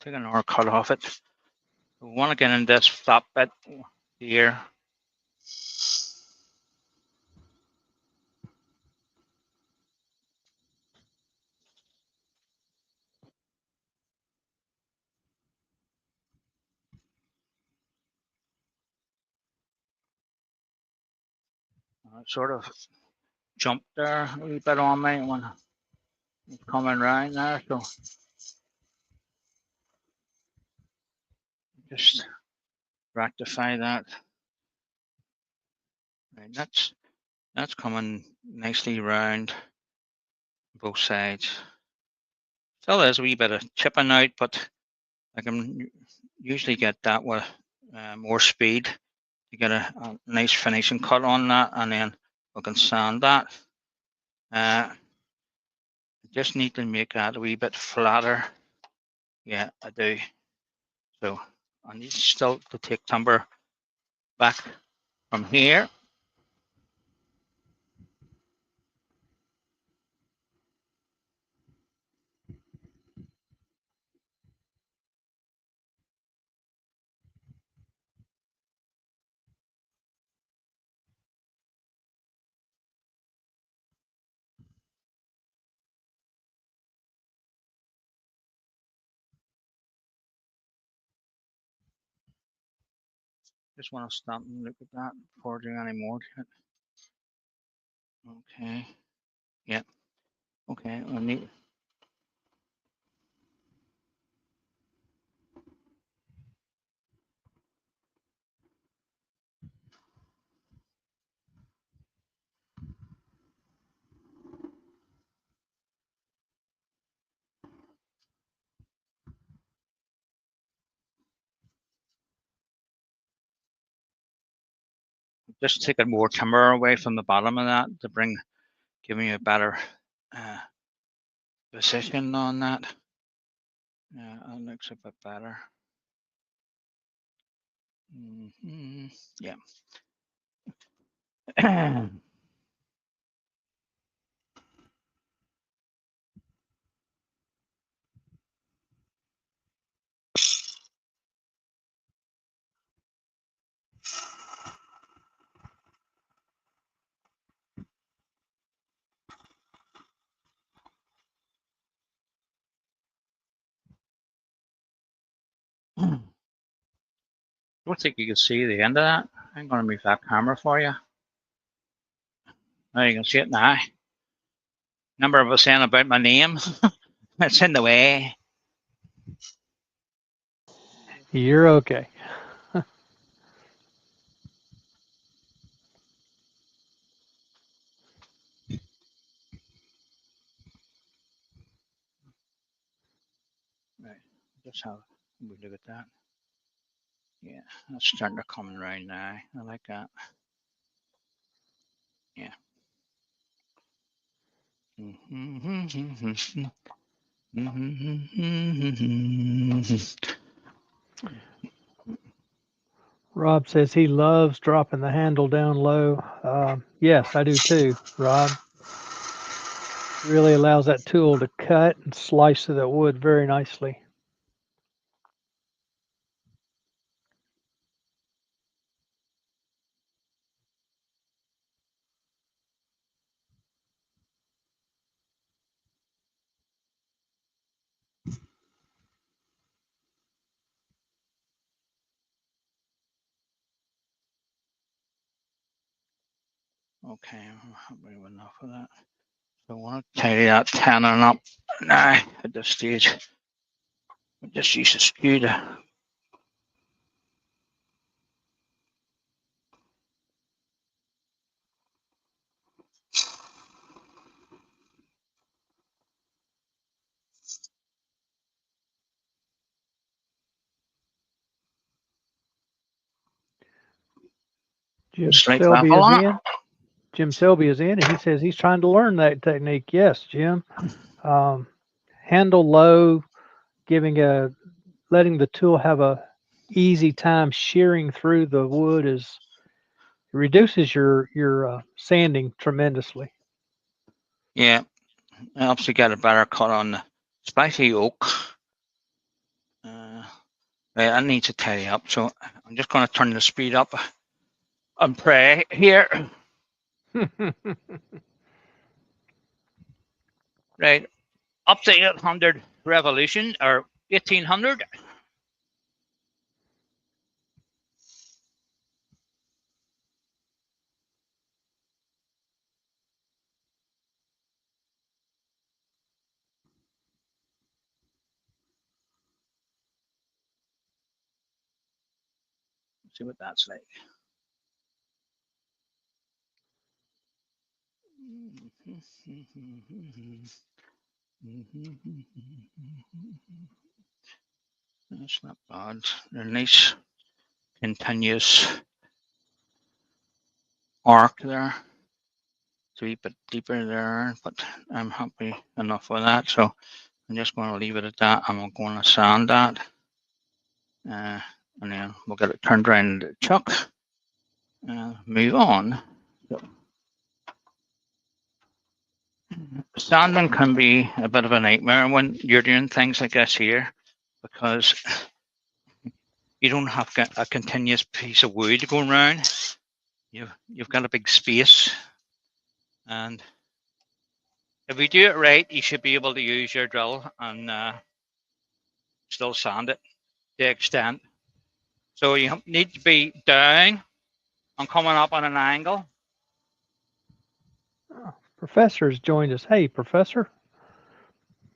take another cut off it. We want to get in this flap bit here. Sort of jumped there a wee bit on me when it's coming around there. So just rectify that. Right, that's coming nicely round both sides. Still there's a wee bit of chipping out, but I can usually get that with more speed to get a nice finishing cut on that, and then we can sand that. Just need to make that a wee bit flatter. Yeah, I do. So I need still to take timber back from here. Just want to stop and look at that before doing any more to it. Okay. Yeah. Okay. I need. Just taking more timber away from the bottom of that to give me a better position on that. Yeah, that looks a bit better. Yeah. Don't think you can see the end of that. I'm going to move that camera for you. Now you can see it now. Remember I was saying about my name? It's in the way. You're okay. Right. Just have a look at that. Yeah, that's starting to come around now. I like that. Yeah. Rob says he loves dropping the handle down low. Yes, I do too, Rob. Really allows that tool to cut and slice through that wood very nicely. Okay, I'm happy with enough of that. So I want to tidy that tenon up now at this stage. I just use the skew to. Jim Straight Selby level is on it. in. Jim Selby is in, and he says he's trying to learn that technique. Yes, Jim. Handle low, letting the tool have a easy time shearing through the wood reduces your sanding tremendously. Yeah, it helps you get a better cut on the spicy oak. Right, I need to tidy up, so I'm just going to turn the speed up and pray here. Right, up to 800 revolution or 1800. See what that's like. That's not bad. They're nice, continuous arc there. It's a wee bit deeper there, but I'm happy enough with that. So I'm just going to leave it at that. I'm going to sand that. And then we'll get it turned around the chuck. Move on. So, sanding can be a bit of a nightmare when you're doing things like this here, because you don't have a continuous piece of wood going around. You've got a big space, and if you do it right, you should be able to use your drill and still sand it to the extent. So you need to be down and coming up on an angle. Oh, Professor's joined us. Hey, Professor.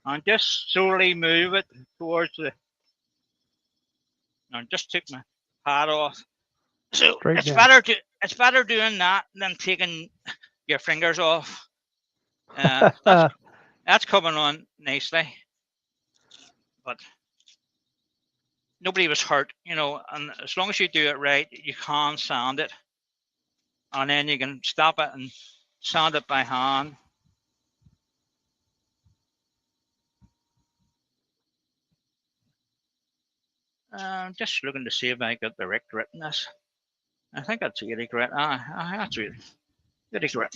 And just slowly move it towards the. And just took my hat off. So Straight down. it's better doing that than taking your fingers off. That's coming on nicely, but nobody was hurt, and as long as you do it right, you can sand it, and then you can stop it and sand it by hand. Just looking to see if I got the right grit in this. I think that's 80 grit. That's really 80 grit.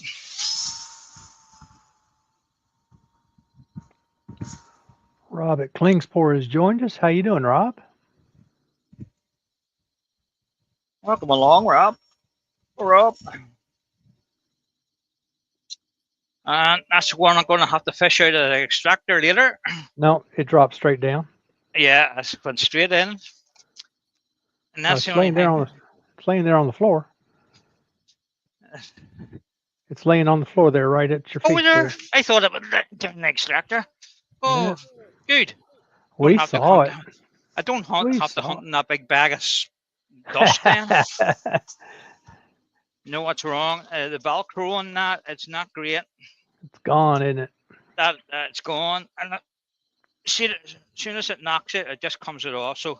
Rob at Klingspor has joined us. How you doing, Rob? Welcome along, Rob. Rob. And that's one I'm going to have to fish out of the extractor later. No, it dropped straight down. Yeah, it's went straight in. And that's it's the only thing. It's laying there on the floor. It's laying on the floor there, right at your feet. Over there. I thought it was down the extractor. Oh, yeah. Good. We saw it. I don't have to hunt in that big bag of dust then. You know what's wrong? The Velcro on that, it's not great. It's gone, isn't it? It's gone. And see, as soon as it knocks it, it just comes it off. So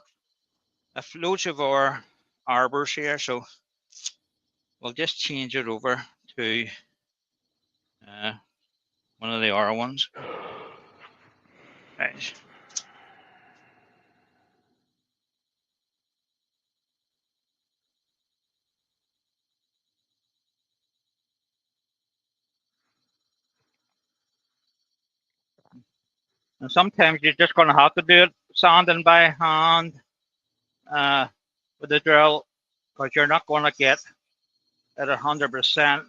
I've loads of our arbors here, so we'll just change it over to one of the R ones. Right. And sometimes you're just going to have to do it sanding by hand with the drill, because you're not going to get at 100%.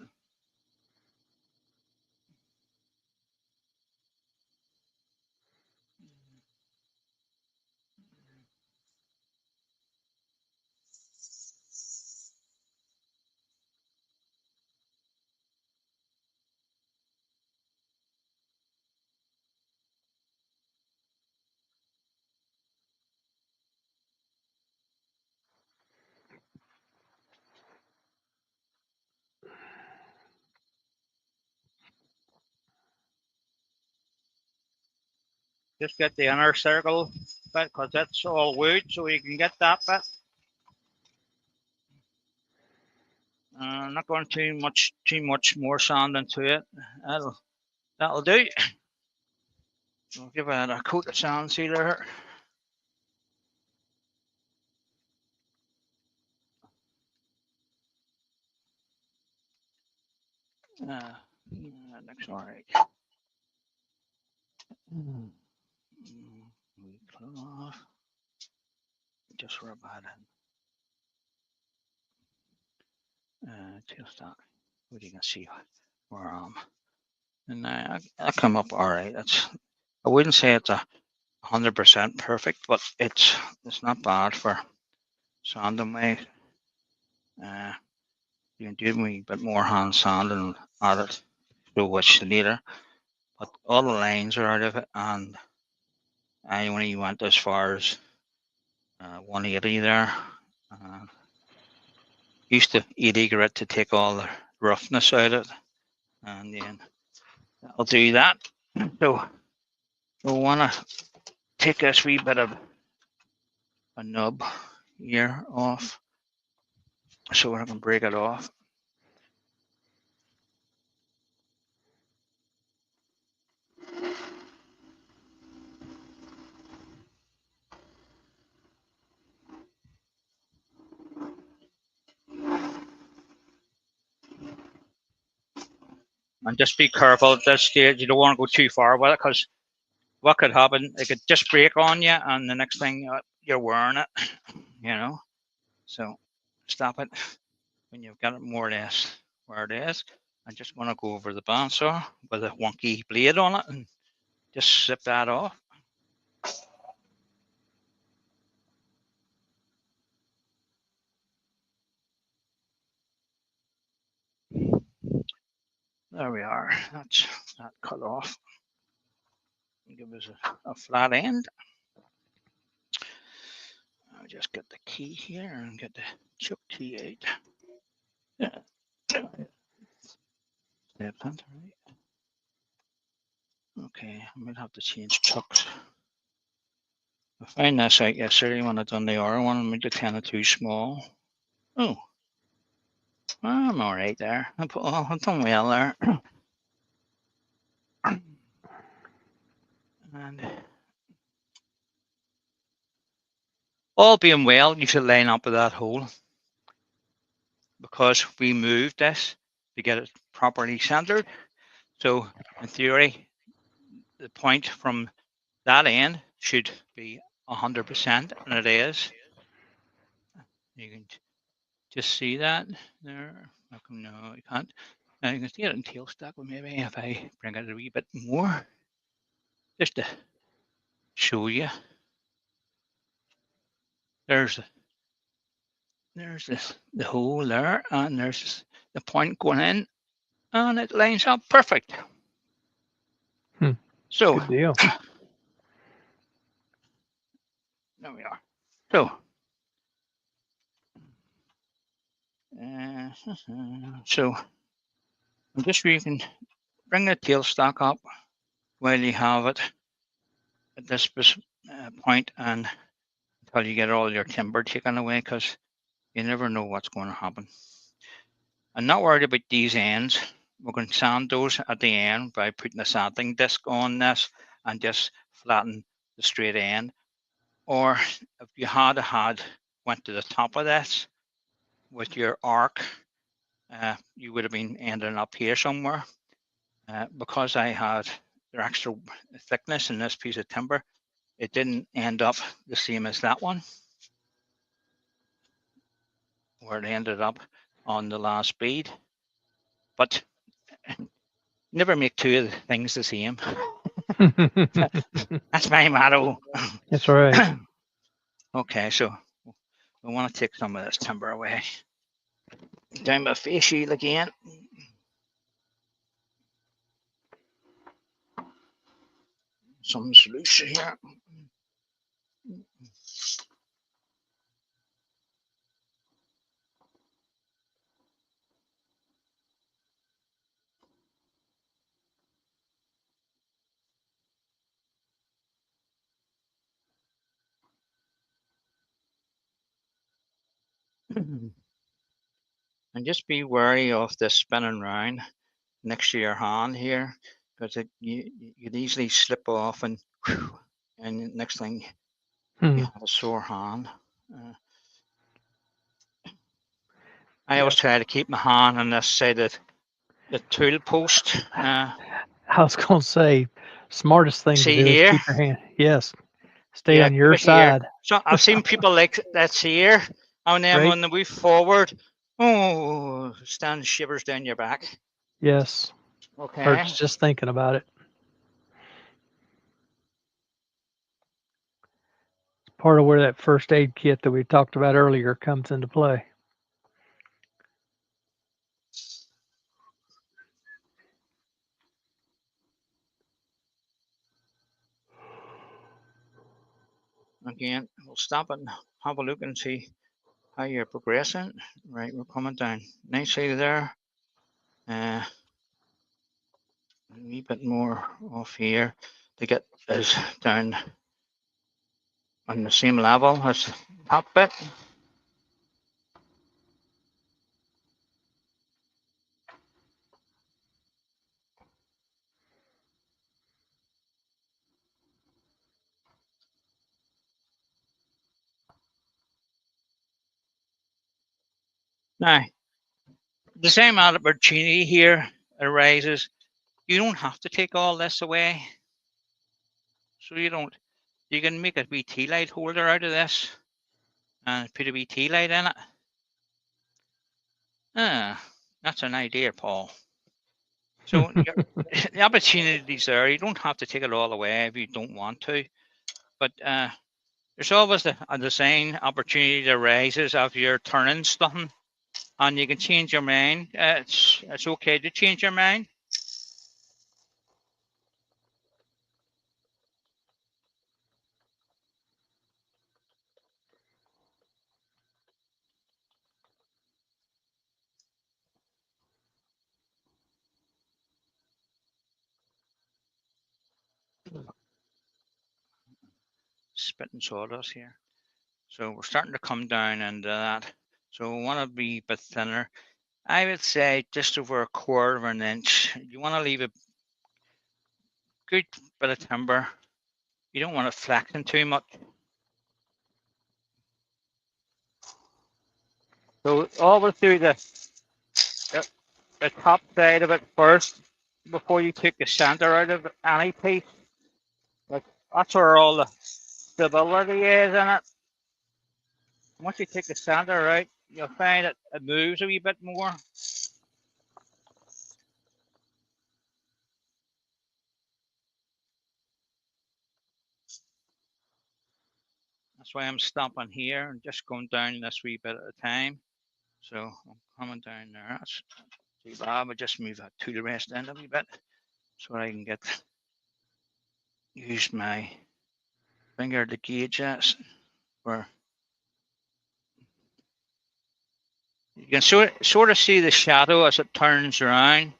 Just get the inner circle bit because that's all wood, so you can get that bit. Not going too much more sand into it. That'll do. We'll give it a coat of sand sealer. That looks all right. We cloth. Just rub that in. Tailstock. What you can see where and I come up all right. I wouldn't say it's 100% perfect, but it's not bad for sanding way. You can do a wee bit more hand sand and add it to which later. But all the lines are out of it, and I only went as far as 180 there. Used to 80 grit to take all the roughness out of it, and then I'll do that. So we'll want to take this wee bit of a nub here off so I can break it off. And just be careful at this stage. You don't want to go too far with it because what could happen? It could just break on you, and the next thing you're wearing it, you know. So stop it when you've got it more or less where it is. I just want to go over the bandsaw with a wonky blade on it and just slip that off. There we are. That's that cut off. Give us a flat end. I'll just get the key here and get the choke key out. Yeah. Step that, right? Okay, I might have to change chucks. I found this out yesterday when I done the other one. I made it kind of too small. Oh, I'm all right there. I've done well there. And all being well, you should line up with that hole because we moved this to get it properly centered. So in theory, the point from that end should be 100%, and it is. You can just see that there. No, you can't. Now you can see it in tailstock, but maybe if I bring it a wee bit more, just to show you. There's the hole there, and there's the point going in, and it lines up perfect. So Good deal. there we are. So so just where you can bring the tailstock up while you have it at this point, and until you get all your timber taken away, because you never know what's going to happen. I'm not worried about these ends. We're going to sand those at the end by putting a sanding disc on this and just flatten the straight end. Or if you had went to the top of this with your arc, you would have been ending up here somewhere. Because I had the extra thickness in this piece of timber, it didn't end up the same as that one, where it ended up on the last bead. But never make two of the things the same. That's my motto. That's right. Okay, so we want to take some of this timber away. Down my face shield again. Something's loose here. And just be wary of this spinning round next to your hand here, because you could easily slip off and next thing you have a sore hand. I always try to keep my hand on this side of the tool post. I was going to say, smartest thing to See do is here? keep your hand. Yes. Stay Yeah, on keep your it here. side. So I've seen people like that's here, and then Right? when they move forward, oh, stand shivers down your back. Yes. Okay. Hurts just thinking about it. It's part of where that first aid kit that we talked about earlier comes into play. Again, we'll stop and have a look and see how you're progressing. Right, we're coming down nicely there. A wee bit more off here to get us down on the same level as the top bit. Now, the same opportunity here arises. You don't have to take all this away. So you can make a wee tea light holder out of this and put a wee tea light in it. That's an idea, Paul. So the opportunity's there. You don't have to take it all away if you don't want to. But there's always a design opportunity that arises if you're turning something and you can change your mind. It's okay to change your mind. Spitting sawdust here. So we're starting to come down into that. So we want to be a bit thinner. I would say just over a quarter of an inch. You want to leave a good bit of timber. You don't want it flexing too much. So always do the top side of it first before you take the center out of any piece. Like that's where all the stability is in it. Once you take the center out, you'll find it moves a wee bit more. That's why I'm stopping here and just going down this wee bit at a time. So I'm coming down there. That's too bad, but just move that tool rest in a wee bit so I can use my finger to gauge this. Where you can sort of see the shadow as it turns around.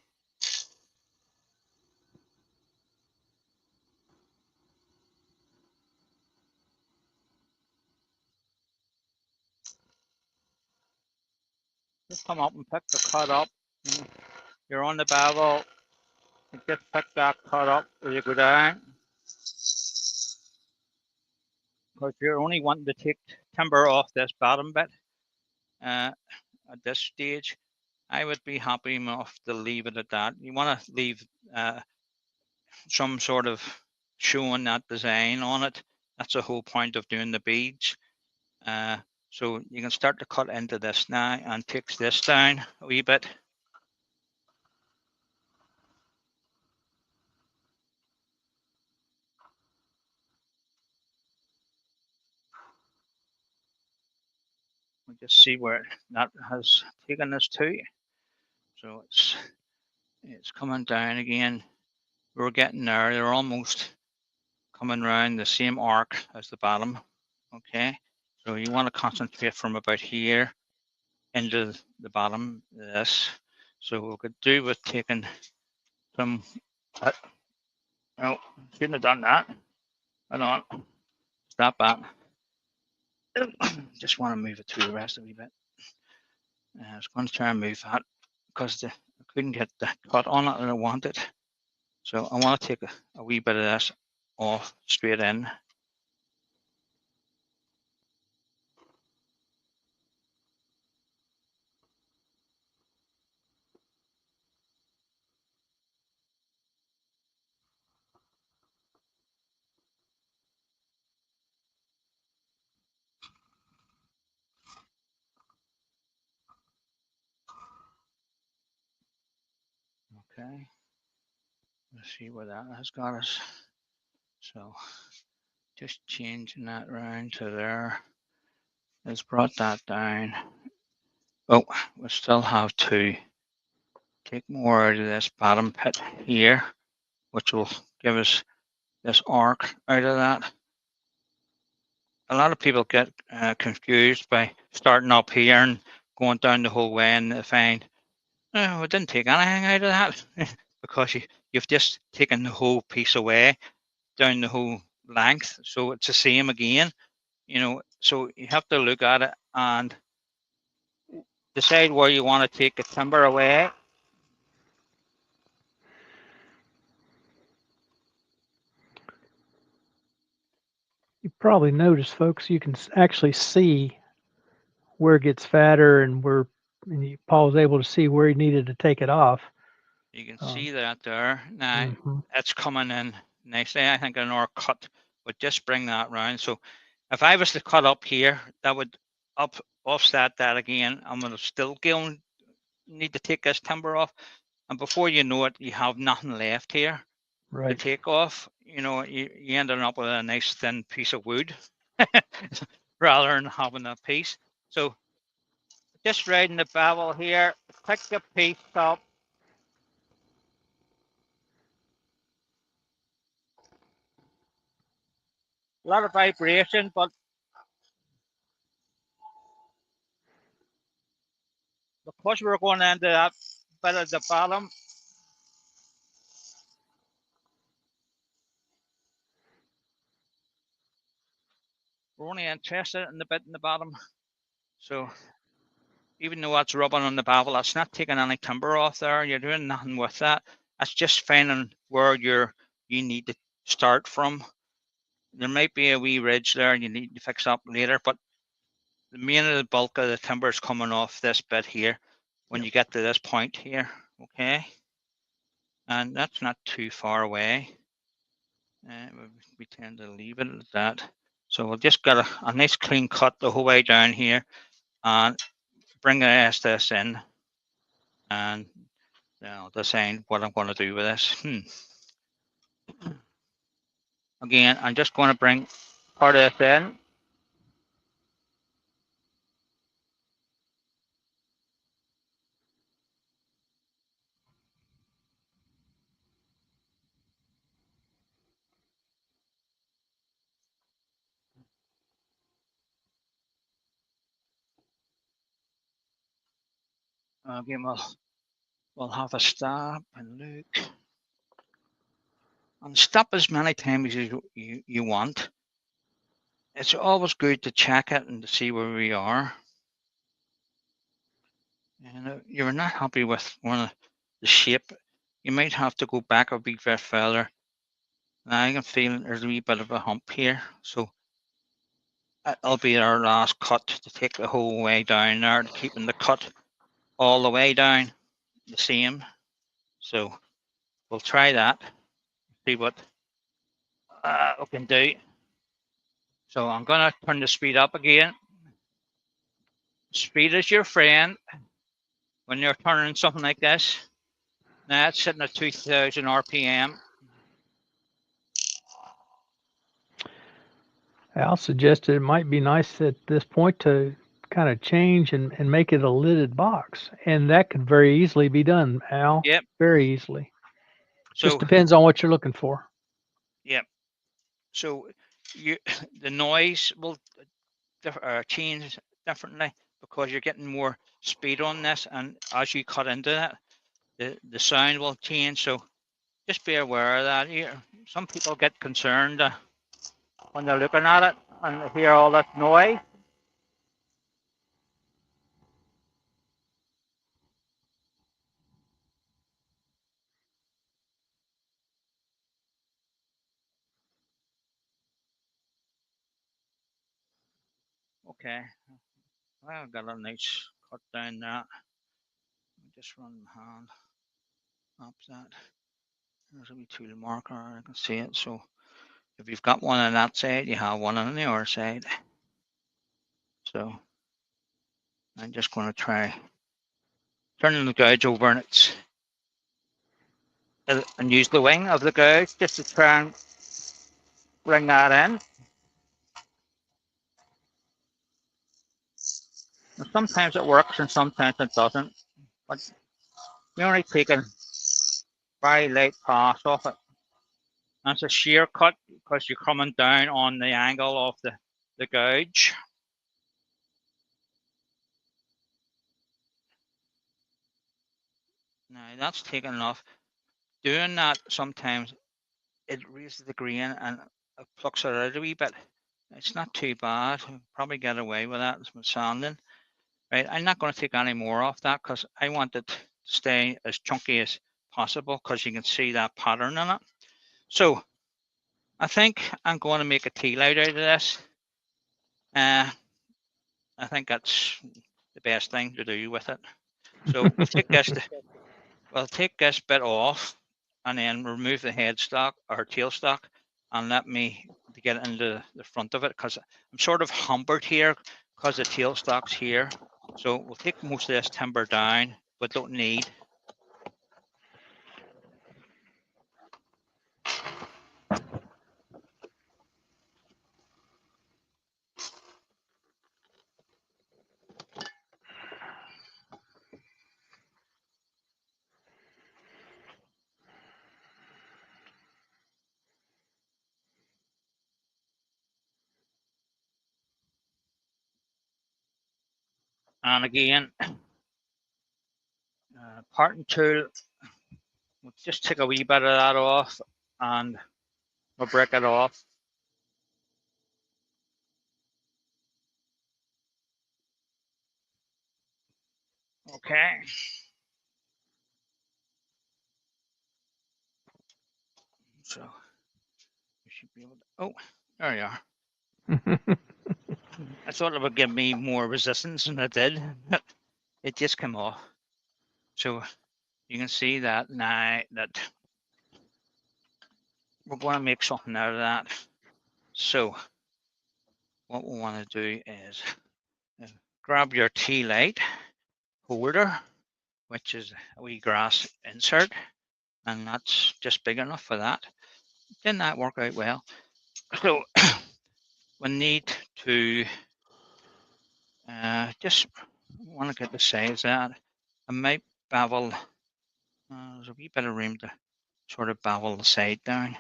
Just come up and pick the cut up. You're on the bevel. You just pick that cut up as you go down. Because you're only wanting to take timber off this bottom bit at this stage. I would be happy enough to leave it at that. You want to leave some sort of showing that design on it. That's the whole point of doing the beads. So you can start to cut into this now and take this down a wee bit. We'll just see where that has taken us to. So it's coming down again. We're getting there. They're almost coming around the same arc as the bottom. Okay, so you want to concentrate from about here into the bottom of this. So we could do with taking some. No, shouldn't have done that. Hold on. Stop that. Just want to move it to the rest a wee bit. I was going to try and move that because I couldn't get the cut on it that I wanted. So I want to take a wee bit of this off straight in. Okay, let's see where that has got us. So just changing that round to there. Let's brought that down. Oh, we still have to take more out of this bottom pit here, which will give us this arc out of that. A lot of people get confused by starting up here and going down the whole way and they find, oh, we didn't take anything out of that because you've just taken the whole piece away down the whole length. So it's the same again, you know. So you have to look at it and decide where you want to take the timber away. You probably notice, folks, you can actually see where it gets fatter and Paul was able to see where he needed to take it off. You can see that there. Now Mhm. it's coming in nicely. I think another cut would just bring that round. So if I was to cut up here, that would offset that again. I'm gonna still need to take this timber off. And before you know it, you have nothing left here to Right. take off. You know, you ended up with a nice thin piece of wood rather than having a piece. So just riding the bevel here, pick the piece up. A lot of vibration, but because we're going into that bit at the bottom, we're only interested in the bit in the bottom. So even though that's rubbing on the bevel, that's not taking any timber off there. You're doing nothing with that. That's just finding where you need to start from. There might be a wee ridge there and you need to fix up later, but the main of the bulk of the timber is coming off this bit here when you get to this point here, okay? And that's not too far away. We tend to leave it at that. So we'll just get a nice clean cut the whole way down here and bring the SDS in and decide what I'm going to do with this. Again, I'm just going to bring part of this in. Again, we'll have a stop and look. And stop as many times as you want. It's always good to check it and to see where we are. And you're not happy with one of the shape, you might have to go back a wee bit further. Now I can feel there's a wee bit of a hump here, so it'll be our last cut to take the whole way down there, keeping the cut all the way down the same. So we'll try that, see what we can do. So I'm going to turn the speed up again. Speed is your friend when you're turning something like this. Now it's sitting at 2000 RPM. Al suggested it might be nice at this point to kind of change and make it a lidded box. And that could very easily be done, Al. Yep. Very easily. So, just depends on what you're looking for. Yep. So the noise will change differently because you're getting more speed on this, and as you cut into that, the sound will change. So just be aware of that. Some people get concerned when they're looking at it and hear all that noise. Okay, well, I've got a nice cut down that. Just run my hand up that. There's a wee tool marker, I can see it. So if you've got one on that side, you have one on the other side. So I'm just going to try turning the gouge over, and use the wing of the gouge just to try and bring that in. And sometimes it works and sometimes it doesn't, but you're only taking very light pass off it. That's a shear cut because you're coming down on the angle of the gouge. Now that's taken enough. Doing that sometimes it raises the grain and it plucks it out a wee bit. It's not too bad. I'll probably get away with that with sanding. Right, I'm not going to take any more off that because I want it to stay as chunky as possible because you can see that pattern in it. So I think I'm going to make a tea light out of this. I think that's the best thing to do with it. So we'll take this bit off and then remove the headstock or tailstock and let me get into the front of it because I'm sort of hampered here because the tailstock's here. So we'll take most of this timber down, but don't need. And again, parting tool, we'll just take a wee bit of that off and we'll break it off. Okay. So you should be able to, oh, there you are. I thought it would give me more resistance than it did. It just came off. So you can see that now that we're going to make something out of that. So what we want to do is grab your tea light holder, which is a wee grass insert, and that's just big enough for that. Didn't that work out well? So we need to just want to get the size of that. I might bevel, there's a wee bit of room to sort of bevel the side down,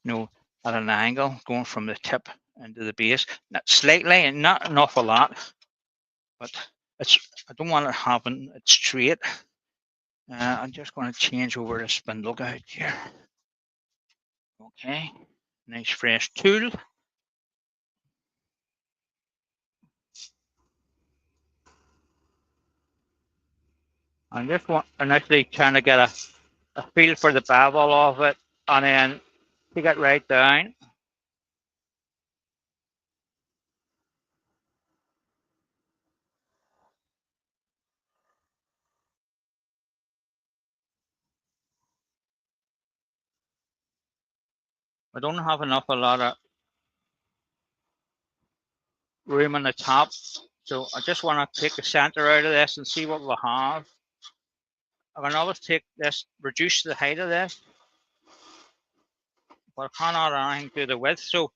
at an angle, going from the tip into the base. Not slightly and not an awful lot, but I don't want it having it straight. I'm just going to change over the spindle gouge here. Okay, nice fresh tool. I'm just initially trying to get a feel for the bevel of it and then take it right down. I don't have an awful lot of room on the top, so I just want to take the center out of this and see what we'll have. I can always take this, reduce the height of this, but I cannot add anything to the width. So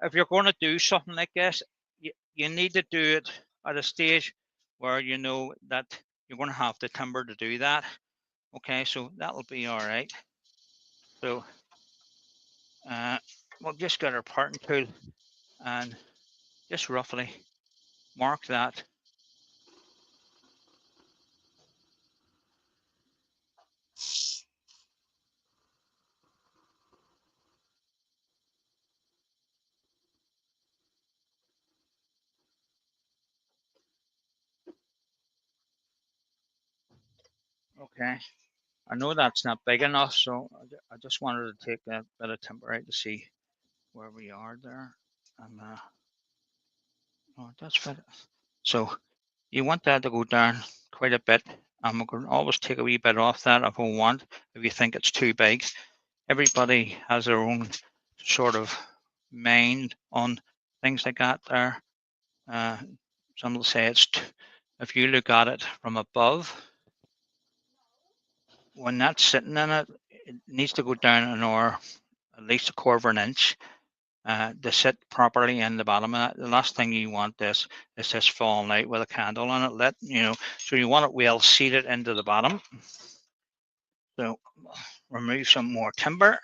if you're going to do something like this, you need to do it at a stage where you know that you're going to have the timber to do that. Okay, so that'll be all right. So we'll just get our parting tool and just roughly mark that. Okay, I know that's not big enough, so I just wanted to take that bit of timber out to see where we are there. And Oh, that's fit. So you want that to go down quite a bit. We can always take a wee bit off that if we want, if you think it's too big. Everybody has their own sort of mind on things like that there. Some will say if you look at it from above, when that's sitting in it, it needs to go down at least a quarter of an inch to sit properly in the bottom of that. The last thing you want is this falling out with a candle on it lit, so you want it well seated into the bottom. So remove some more timber.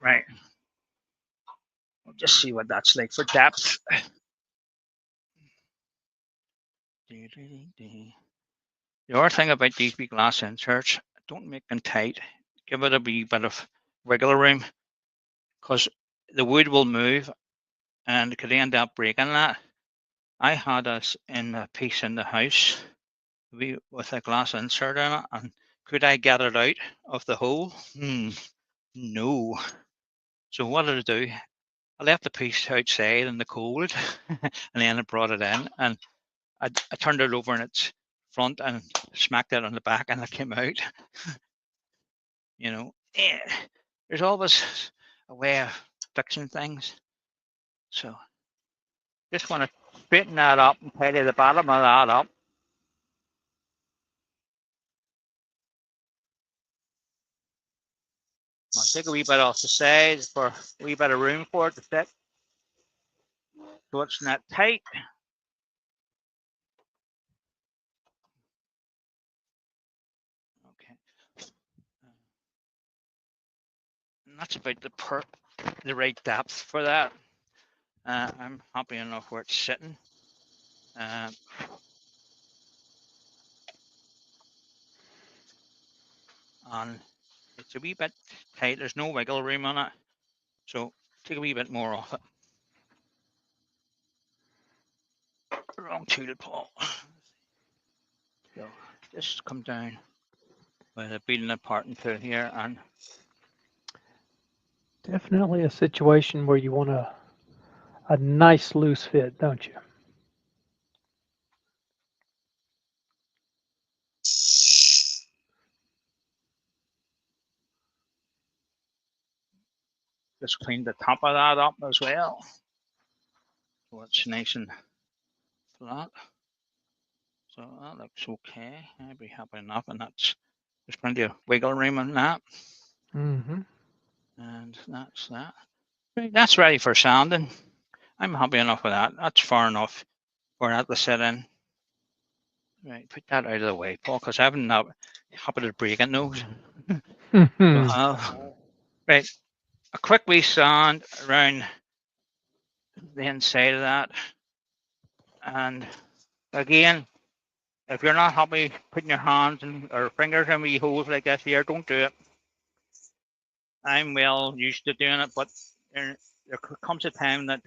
Right. We'll just see what that's like for depth. The other thing about these big glass inserts, don't make them tight. Give it a wee bit of wiggle room, because the wood will move and it could end up breaking that. I had us in a piece in the house with a glass insert in it, and could I get it out of the hole? No. So what did I do? I left the piece outside in the cold, and then I brought it in, and I turned it over in its front and smacked it on the back, and it came out. There's always a way of fixing things. So just want to straighten that up and tidy the bottom of that up. I'll take a wee bit off the side for a wee bit of room for it to sit, so it's not tight. Okay, and that's about the right depth for that. I'm happy enough where it's sitting. And it's a wee bit tight. There's no wiggle room on it, so take a wee bit more off it. Wrong tool, Paul. So just come down with a beating apart into here, and Definitely a situation where you want a nice loose fit, don't you? just clean the top of that up as well, so it's nice and flat. So that looks okay. I'd be happy enough, and there's plenty of wiggle room in that. Mm-hmm. And that's that. Right, that's ready for sanding. I'm happy enough with that. That's far enough for that to sit in. Right, put that out of the way, Paul, because I haven't that habit of breaking those. Right, a quick wee sand around the inside of that. And again, if you're not happy putting your hands or fingers in wee holes like this here, don't do it. I'm well used to doing it, but there comes a time that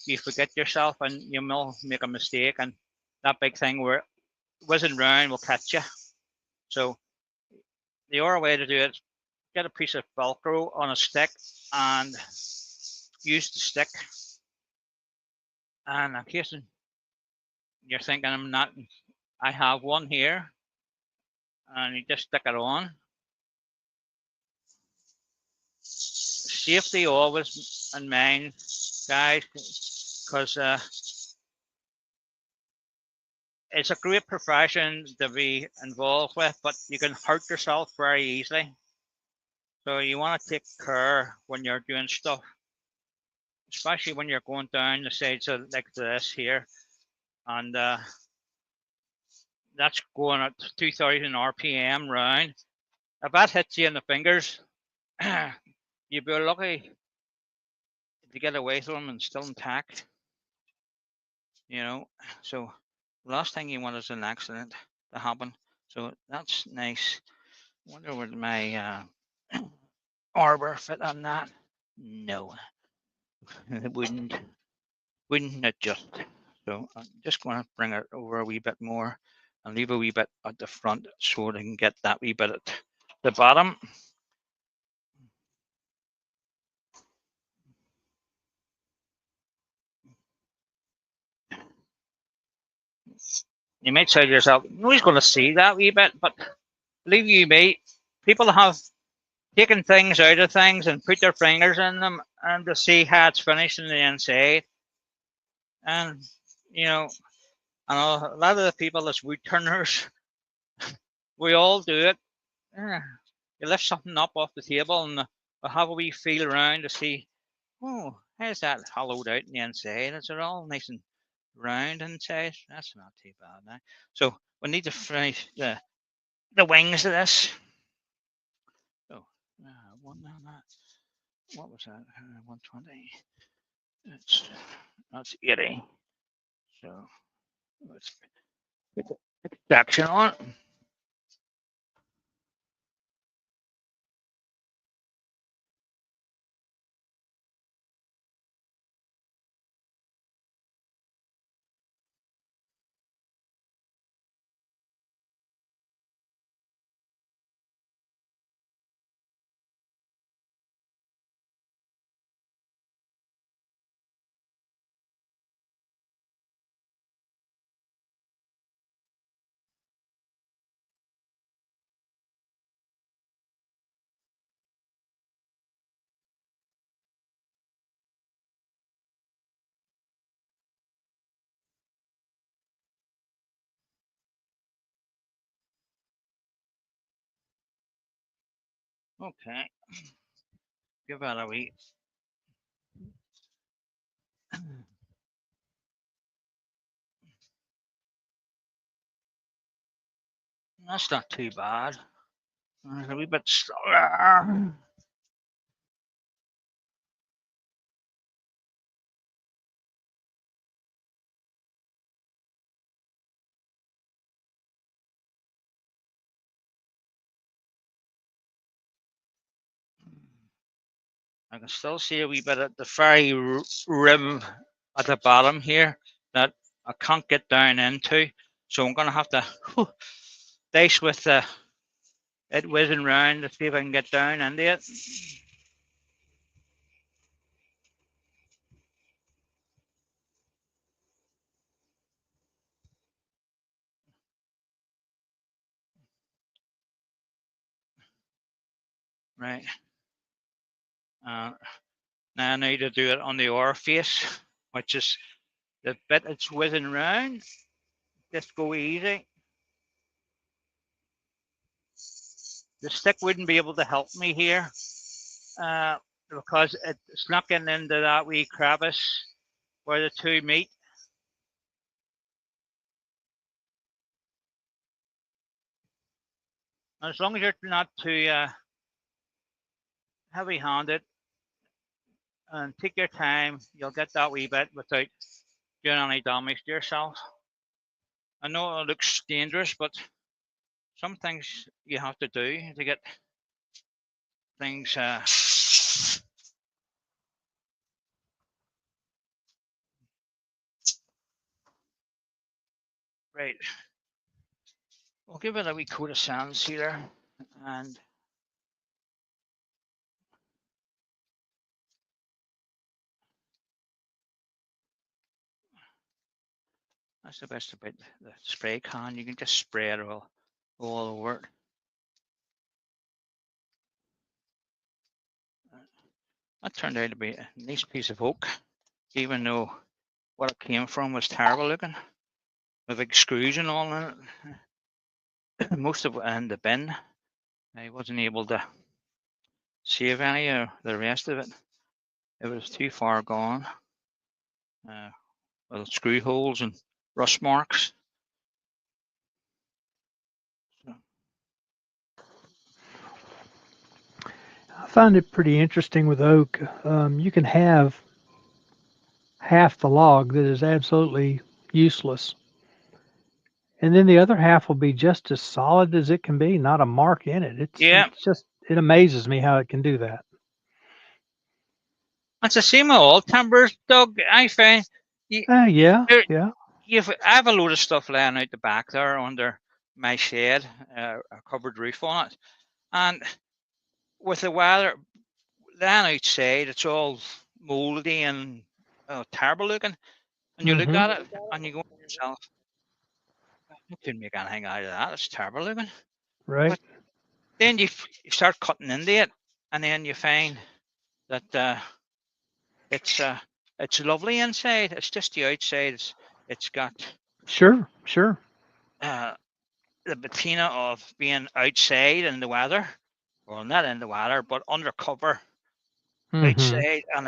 you forget yourself and you will make a mistake, and that big thing where whizzing round will catch you. So the other way to do it, get a piece of Velcro on a stick and use the stick. And in case you're thinking I have one here, and you just stick it on. Safety always in mind, guys, because it's a great profession to be involved with, but you can hurt yourself very easily. So you want to take care when you're doing stuff, especially when you're going down the sides of like this here, and that's going at 2,000 RPM round. If that hits you in the fingers, you'd be lucky to get away from them and still intact. So last thing you want is an accident to happen. So that's nice. Wonder would my arbor fit on that? No, it wouldn't adjust. So I'm just going to bring it over a wee bit more and leave a wee bit at the front so I can get that wee bit at the bottom. You might say to yourself, nobody's going to see that wee bit, but believe you me, people have taken things out of things and put their fingers in them and to see how it's finished in the inside. And, you know, a lot of the people that's wood turners, we all do it. You lift something up off the table and we'll have a wee feel around to see, oh, how's that hollowed out in the inside? Is it all nice and round inside? That's not too bad now. So we need to finish the wings of this. So, what was that? 120. That's 80. So let's put the extraction on. Okay. Give that a wee. That's not too bad. A wee bit slower. I can still see a wee bit at the very rim at the bottom here that I can't get down into. So I'm going to have to dice with it whizzing round to see if I can get down into it. Right. Now I need to do it on the R face, which is the bit it's whizzing round. Just go easy. The stick wouldn't be able to help me here because it's not getting into that wee crevice where the two meet. As long as you're not too heavy-handed and take your time, you'll get that wee bit without doing any damage to yourself. I know it looks dangerous, but some things you have to do to get things right. We'll give it a wee coat of sand sealer and that's the best about the spray can. You can just spray it all over it. That turned out to be a nice piece of oak, even though what it came from was terrible looking, with big screws and all in it. Most of it in the bin. I wasn't able to save any of the rest of it. It was too far gone. With screw holes and rust marks. I find it pretty interesting with oak. You can have half the log that is absolutely useless, and then the other half will be just as solid as it can be, not a mark in it. Yeah, It's just it amazes me how it can do that. it's the same with all timbers, Doug. I find you, Yeah, there, yeah. I have a load of stuff laying out the back there under my shed, a covered roof on it, and with the weather laying outside, it's all mouldy and terrible looking. And you look Hmm. at it and you go to yourself, you couldn't make anything out of that. It's terrible looking. Right. But then you start cutting into it, and then you find that it's uh, it's lovely inside. It's just the outside. It's got Sure, sure. uh, the patina of being outside in the weather, well, not in the weather, but undercover Hmm. outside, and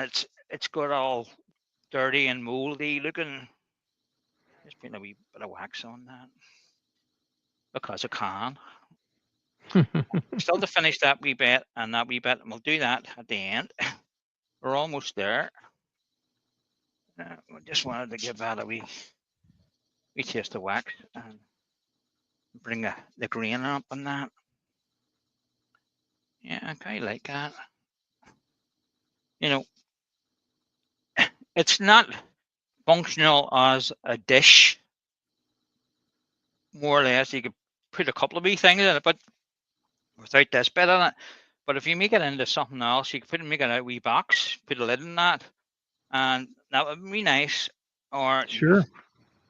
it's got all dirty and mouldy looking. Just putting a wee bit of wax on that because I can. Still to finish that wee bit and that wee bit, and we'll do that at the end. We're almost there. We just wanted to give that a wee taste of wax and bring the grain up on that. Yeah, I kind of like that. You know, it's not functional as a dish, more or less. You could put a couple of wee things in it, but without this bit in it. But if you make it into something else, you could make it a wee box, put a lid in that, and that would be nice. Or Sure.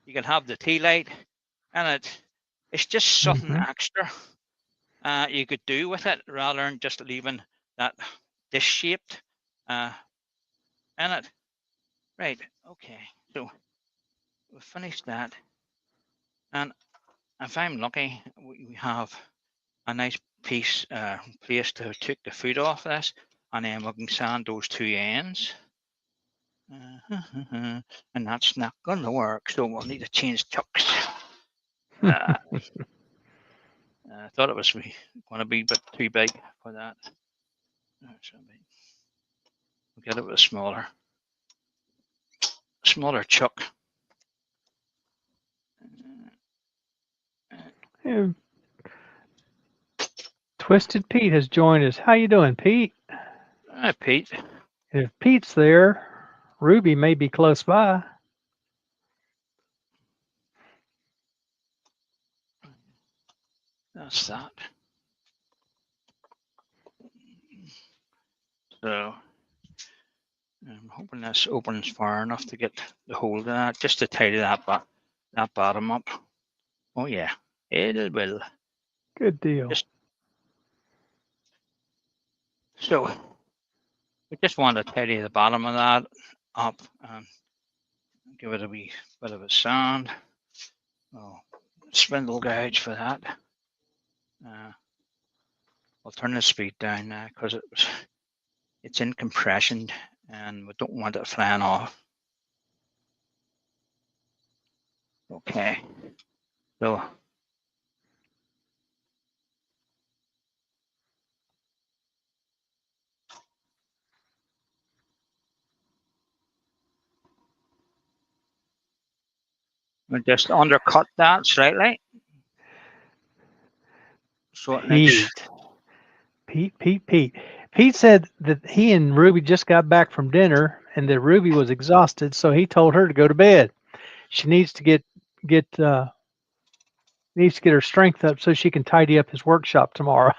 you can have the tea light, and it's just something Hmm. extra you could do with it rather than just leaving that dish shaped in it. Right. Okay. So we've finished that, and if I'm lucky, we have a nice place to take the food off this, and then we can sand those two ends. And that's not going to work, so we'll need to change chucks. Uh, I thought it was going to be a bit too big for that. We'll get it with a smaller chuck. Yeah. Twisted Pete has joined us. How you doing, Pete? Pete, If Pete's there, Ruby may be close by. that's that. So I'm hoping this opens far enough to get the hold of that, just to tidy that bottom up. Oh yeah, it will. Good deal. Just so we just want to tidy the bottom of that up and give it a wee bit of a sand. Oh, spindle gouge for that. I'll turn the speed down now because it's in compression and we don't want it flying off. Okay, so we just undercut that slightly. So it needs. Pete. Pete said that he and Ruby just got back from dinner and that Ruby was exhausted, so he told her to go to bed. She needs to get her strength up so she can tidy up his workshop tomorrow.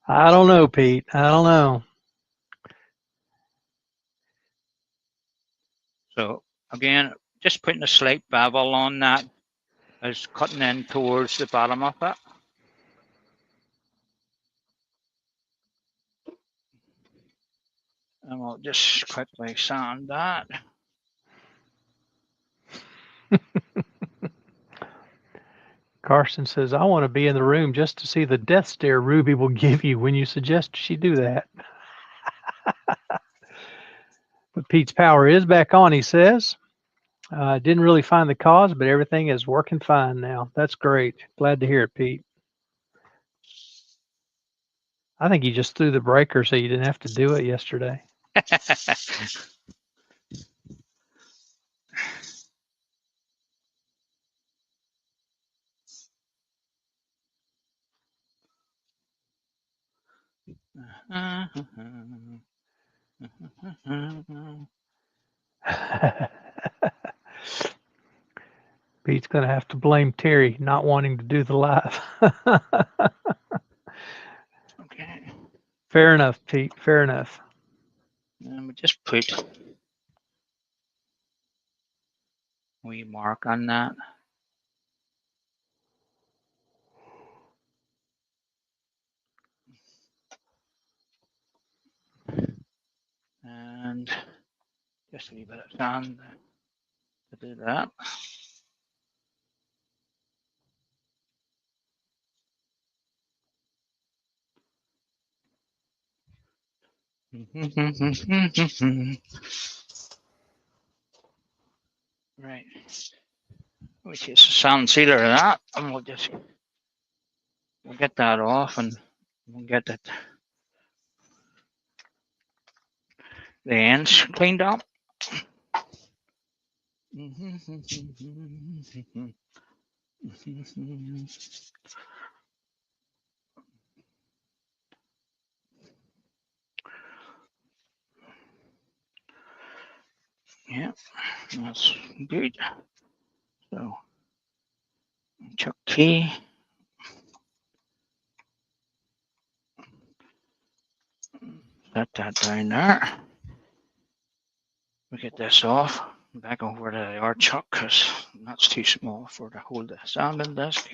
I don't know, Pete. I don't know. So again, just putting a slight bevel on that is cutting in towards the bottom of it. And we'll just quickly sand that. Carson says, I want to be in the room just to see the death stare Ruby will give you when you suggest she do that. But Pete's power is back on, he says. Didn't really find the cause, but everything is working fine now. That's great. Glad to hear it, Pete. I think you just threw the breaker so you didn't have to do it yesterday. Pete's going to have to blame Terry not wanting to do the live. Okay. Fair enough, Pete. Fair enough. And we just put we mark on that. And just a wee bit of sand to do that. Right. Which is a sand sealer of that. And we'll get that off and we'll get the ends cleaned up. Yeah, that's good. So, chuck key. Set that down there. We get this off. Back over to our chuck because that's too small for to hold the sanding disc.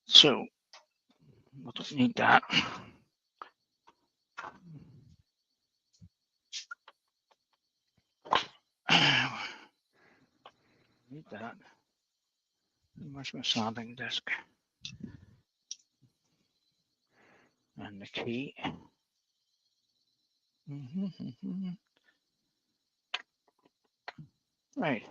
So we don't need that. Need that. Where's my sanding disc? And the key. Right.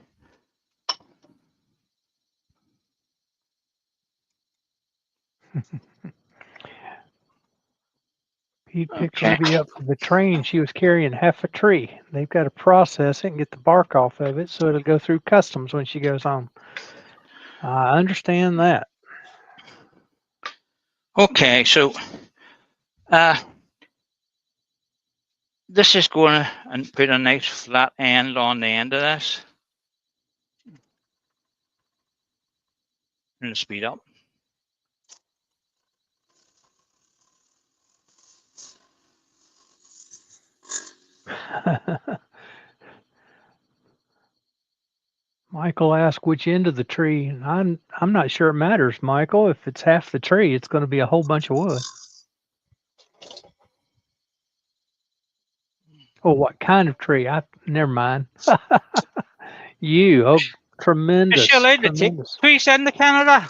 Pete picked Ruby up for the train. She was carrying half a tree. They've got to process it and get the bark off of it so it'll go through customs when she goes home. I understand that. Okay, so this is going to and put a nice flat end on the end of this. And speed up. Michael asked which end of the tree, and I'm not sure it matters, Michael. If it's half the tree, it's going to be a whole bunch of wood. Oh, what kind of tree? Never mind. Tremendous. Is she allowed to take trees into Canada?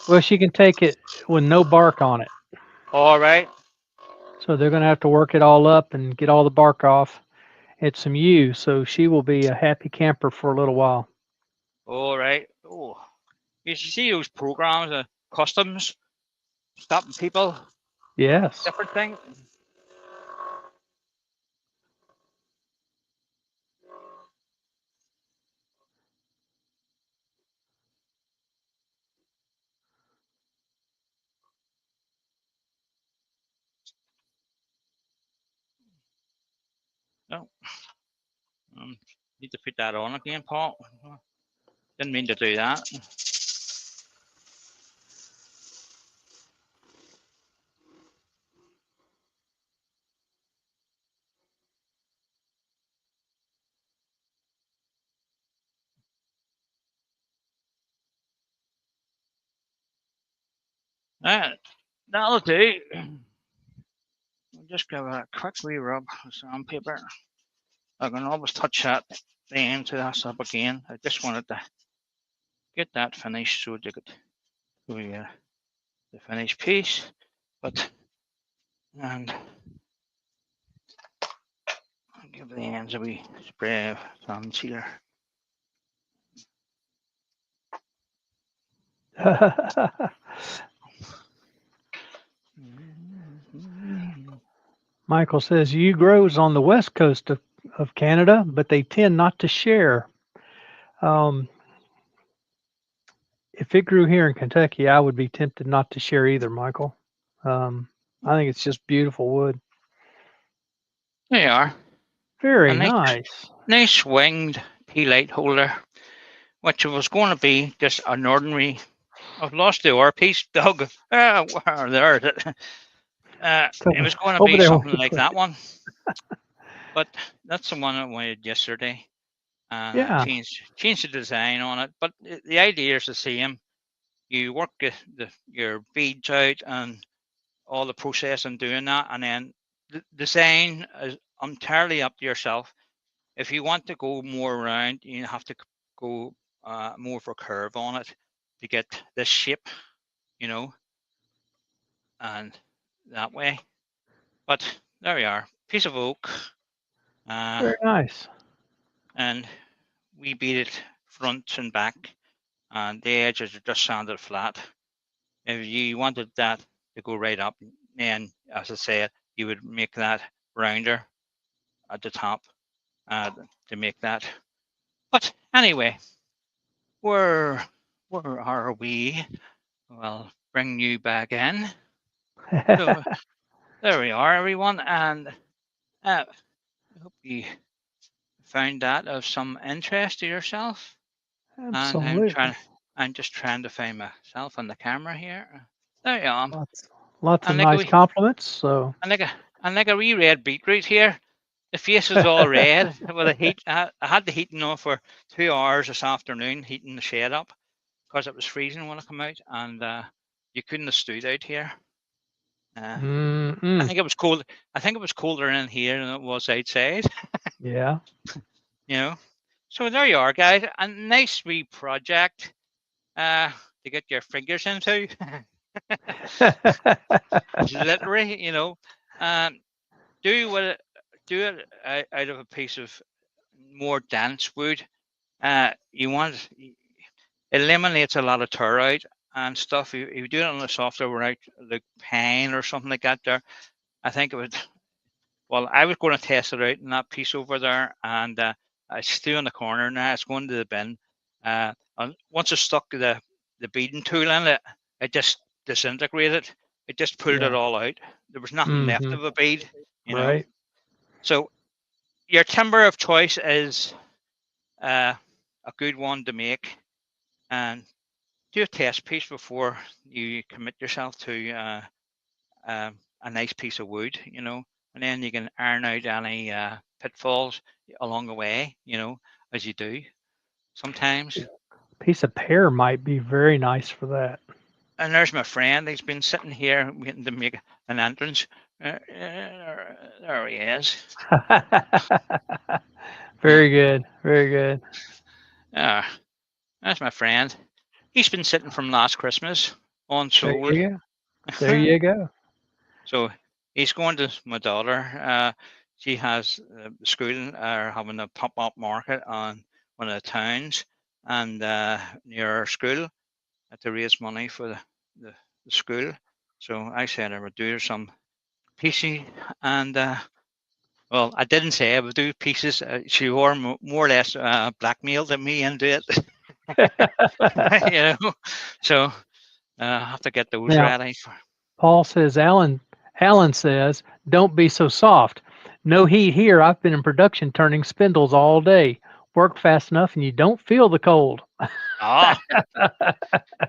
Well, she can take it with no bark on it. All right. So they're going to have to work it all up and get all the bark off. It's some yew, so she will be a happy camper for a little while. All right. Oh, you see those programs of customs stopping people? Yes. Different things. No. Need to put that on again, Paul. Didn't mean to do that. That'll do. I'll just give it a quick wee rub with sandpaper. I can always touch that the end to that up again. I just wanted to get that finished so they could do the finished piece. And I'll give the ends a wee spray of sand sealer. Michael says yew grows on the west coast of Canada, but they tend not to share. Um, if it grew here in Kentucky, I would be tempted not to share either, Michael. I think it's just beautiful wood. There you are. A Very nice, nice. nice winged tea light holder, which was going to be just an ordinary. I've lost the oar piece, Doug. There it is. It was going to Over be there. something like that one, but that's the one I wanted yesterday. And I Yeah. changed the design on it, but the idea is the same. You work your beads out and all the process in doing that, and then the design is entirely up to yourself. If you want to go more round, you have to go more of a curve on it to get this shape, you know, and that way. But there we are, piece of oak, Very nice. and we beat it front and back, and the edges are just sanded flat. If you wanted that to go right up, then as I said, you would make that rounder at the top to make that. But anyway, where are we? Well, bring you back in. So there we are, everyone, and I hope you found that of some interest to yourself. And Absolutely. I'm just trying to find myself on the camera here. There you are. Lots of And like nice we, compliments. So and like a wee red beetroot here. The face is all red with the heat. I had the heating on for 2 hours this afternoon, heating the shed up because it was freezing when I come out, and you couldn't have stood out here. I think it was cold. I think it was colder in here than it was outside. Yeah. You know. So there you are, guys. A nice wee project to get your fingers into. Literally, do it out of a piece of more dense wood. You want eliminates a lot of tear out and stuff. If you do it on a softer wood, like pine or something like that, there, I think it would. Well, I was going to test it out in that piece over there, and it's still in the corner now. It's going to the bin. And once I stuck the beading tool in it, it just disintegrated. It just pulled it all out. There was nothing left of a bead, Right. So your timber of choice is a good one to make, and do a test piece before you commit yourself to a nice piece of wood, and then you can iron out any pitfalls along the way, as you do sometimes. Piece of pear might be very nice for that. And there's my friend. He's been sitting here waiting to make an entrance. There he is. Very good. Very good. That's my friend. He's been sitting from last Christmas on sold. There you go. There you go. So he's going to my daughter. She has school are having a pop-up market on one of the towns and near our school to raise money for the school. So I said I would do some pieces, and well, I didn't say I would do pieces. She more or less blackmailed me into it. So I have to get those ready. Paul says, Alan says, don't be so soft. No heat here. I've been in production turning spindles all day. Work fast enough and you don't feel the cold.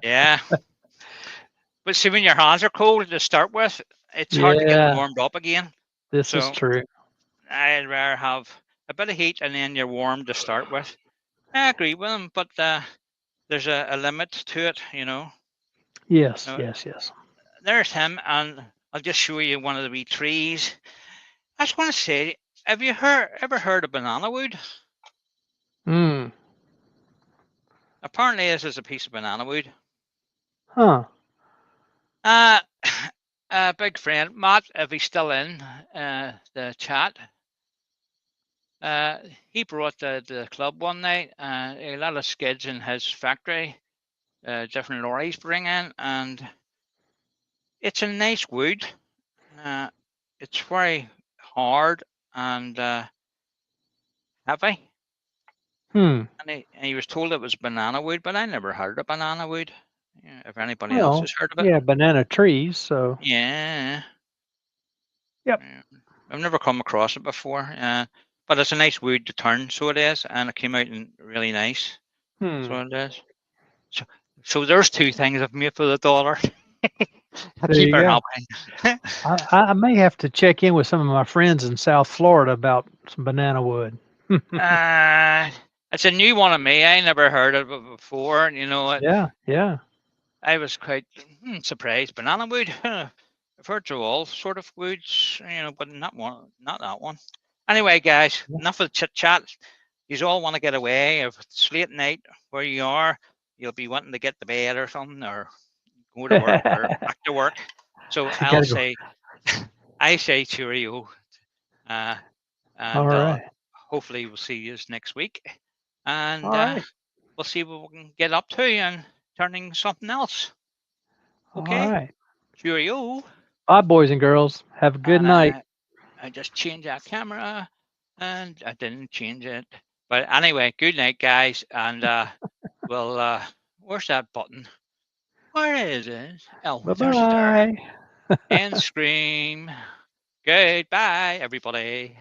Yeah. But see, when your hands are cold to start with, it's hard to get warmed up again. This is true. I'd rather have a bit of heat and then you're warm to start with. I agree with him, but there's a limit to it, Yes, yes. There's him, and I'll just show you one of the wee trees. I just want to say, have you ever heard of banana wood? Apparently, this is a piece of banana wood. Huh. A big friend, Matt, if he's still in the chat, he brought the club one night. A lot of skids in his factory, different lorries bring in, and it's a nice wood. It's very hard and heavy. Hmm. And he was told it was banana wood, but I never heard of banana wood. Yeah, if anybody else Well, has heard of it. yeah, banana trees. So, Yeah. yep. Yeah. I've never come across it before. But it's a nice wood to turn, so it is, and it came out really nice. Hmm. So it is. So, so there's two things I've made for the dollar. I'll There keep you her go. happy. I may have to check in with some of my friends in South Florida about some banana wood. uh, it's a new one of me. I never heard of it before. And you know what? Yeah, yeah. I was quite surprised. Banana wood. I've heard of all sort of woods, but not one, not that one. Anyway, guys, Yeah. enough of the chit chat. You all want to get away. If it's late night where you are, you'll be wanting to get to bed or something, or go to work or back to work. So I'll Gotta go. say, I say cheerio, uh, All and right. hopefully we'll see you next week, and All right. we'll see what we can get up to and turning something else. All Okay, right. cheerio. Bye, boys and girls. Have a good And night. I just changed that camera, and I didn't change it. But anyway, good night, guys, and we'll. Where's that button? Where is it? Oh, Bye there's it there. bye. End scream. Goodbye, everybody.